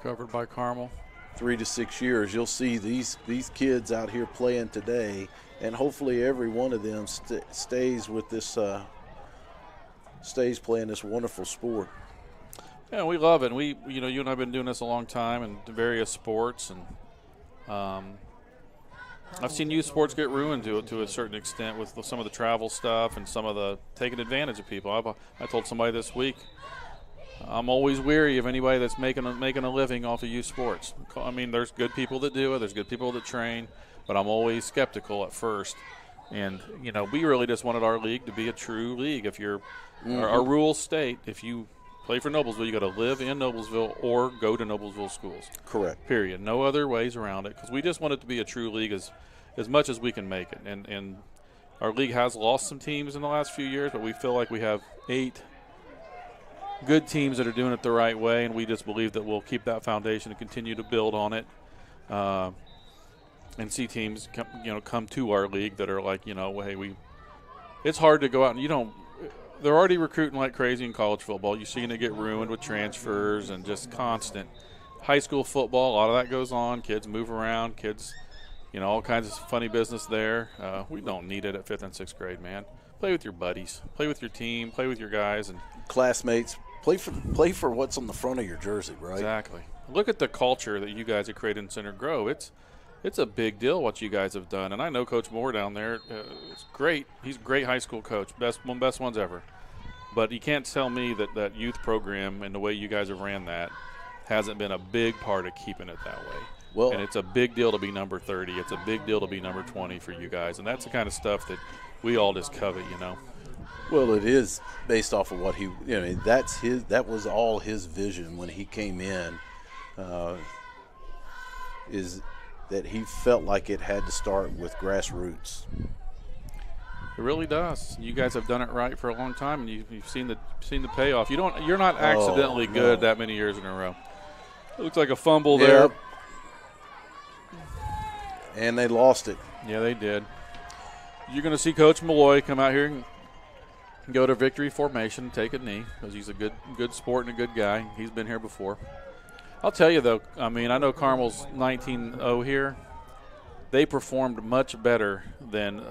Covered by Carmel. 3 to 6 years. You'll see these kids out here playing today, and hopefully every one of them stays with this. Stays playing this wonderful sport. Yeah, we love it. You and I have been doing this a long time in various sports, and I've seen youth sports get ruined to a certain extent with some of the travel stuff and some of the taking advantage of people. I told somebody this week, I'm always weary of anybody that's making a living off of youth sports. I mean, there's good people that do it, there's good people that train, but I'm always skeptical at first. And we really just wanted our league to be a true league. If you're our rules state, if you play for Noblesville, you got to live in Noblesville or go to Noblesville schools. Correct. Period. No other ways around it, because we just want it to be a true league as much as we can make it. And our league has lost some teams in the last few years, but we feel like we have 8 good teams that are doing it the right way, and we just believe that we'll keep that foundation and continue to build on it. And see teams come to our league that are like, hey, it's hard to go out and they're already recruiting like crazy in college football. You're seeing it get ruined with transfers and just constant. High school football, a lot of that goes on. Kids move around. Kids, all kinds of funny business there. We don't need it at 5th and 6th grade, man. Play with your buddies. Play with your team. Play with your guys. And classmates. Play for what's on the front of your jersey, right? Exactly. Look at the culture that you guys have created in Center Grove. It's a big deal what you guys have done. And I know Coach Moore down there is great. He's a great high school coach, best ones ever. But you can't tell me that youth program and the way you guys have ran that hasn't been a big part of keeping it that way. Well, and it's a big deal to be number 30. It's a big deal to be number 20 for you guys. And that's the kind of stuff that we all just covet, you know. Well, it is based off of what he, that was all his vision when he came in, is that he felt like it had to start with grassroots. It really does. You guys have done it right for a long time, and you've seen the payoff. You're not accidentally good that many years in a row. It looks like a fumble there. And they lost it. Yeah, they did. You're going to see Coach Malloy come out here and go to victory formation and take a knee because he's a good sport and a good guy. He's been here before. I'll tell you, though, I know Carmel's 19-0 here. They performed much better than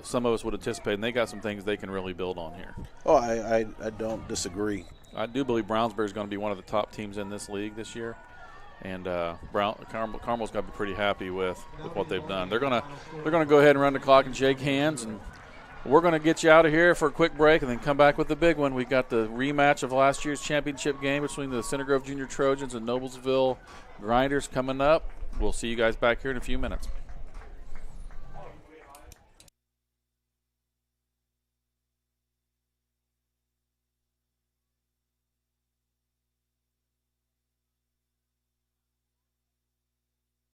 some of us would anticipate, and they got some things they can really build on here. Oh, I don't disagree. I do believe Brownsburg is going to be one of the top teams in this league this year. And Carmel's got to be pretty happy with what they've done. They're gonna go ahead and run the clock and shake hands, and we're gonna get you out of here for a quick break, and then come back with the big one. We got the rematch of last year's championship game between the Center Grove Junior Trojans and Noblesville Grinders coming up. We'll see you guys back here in a few minutes.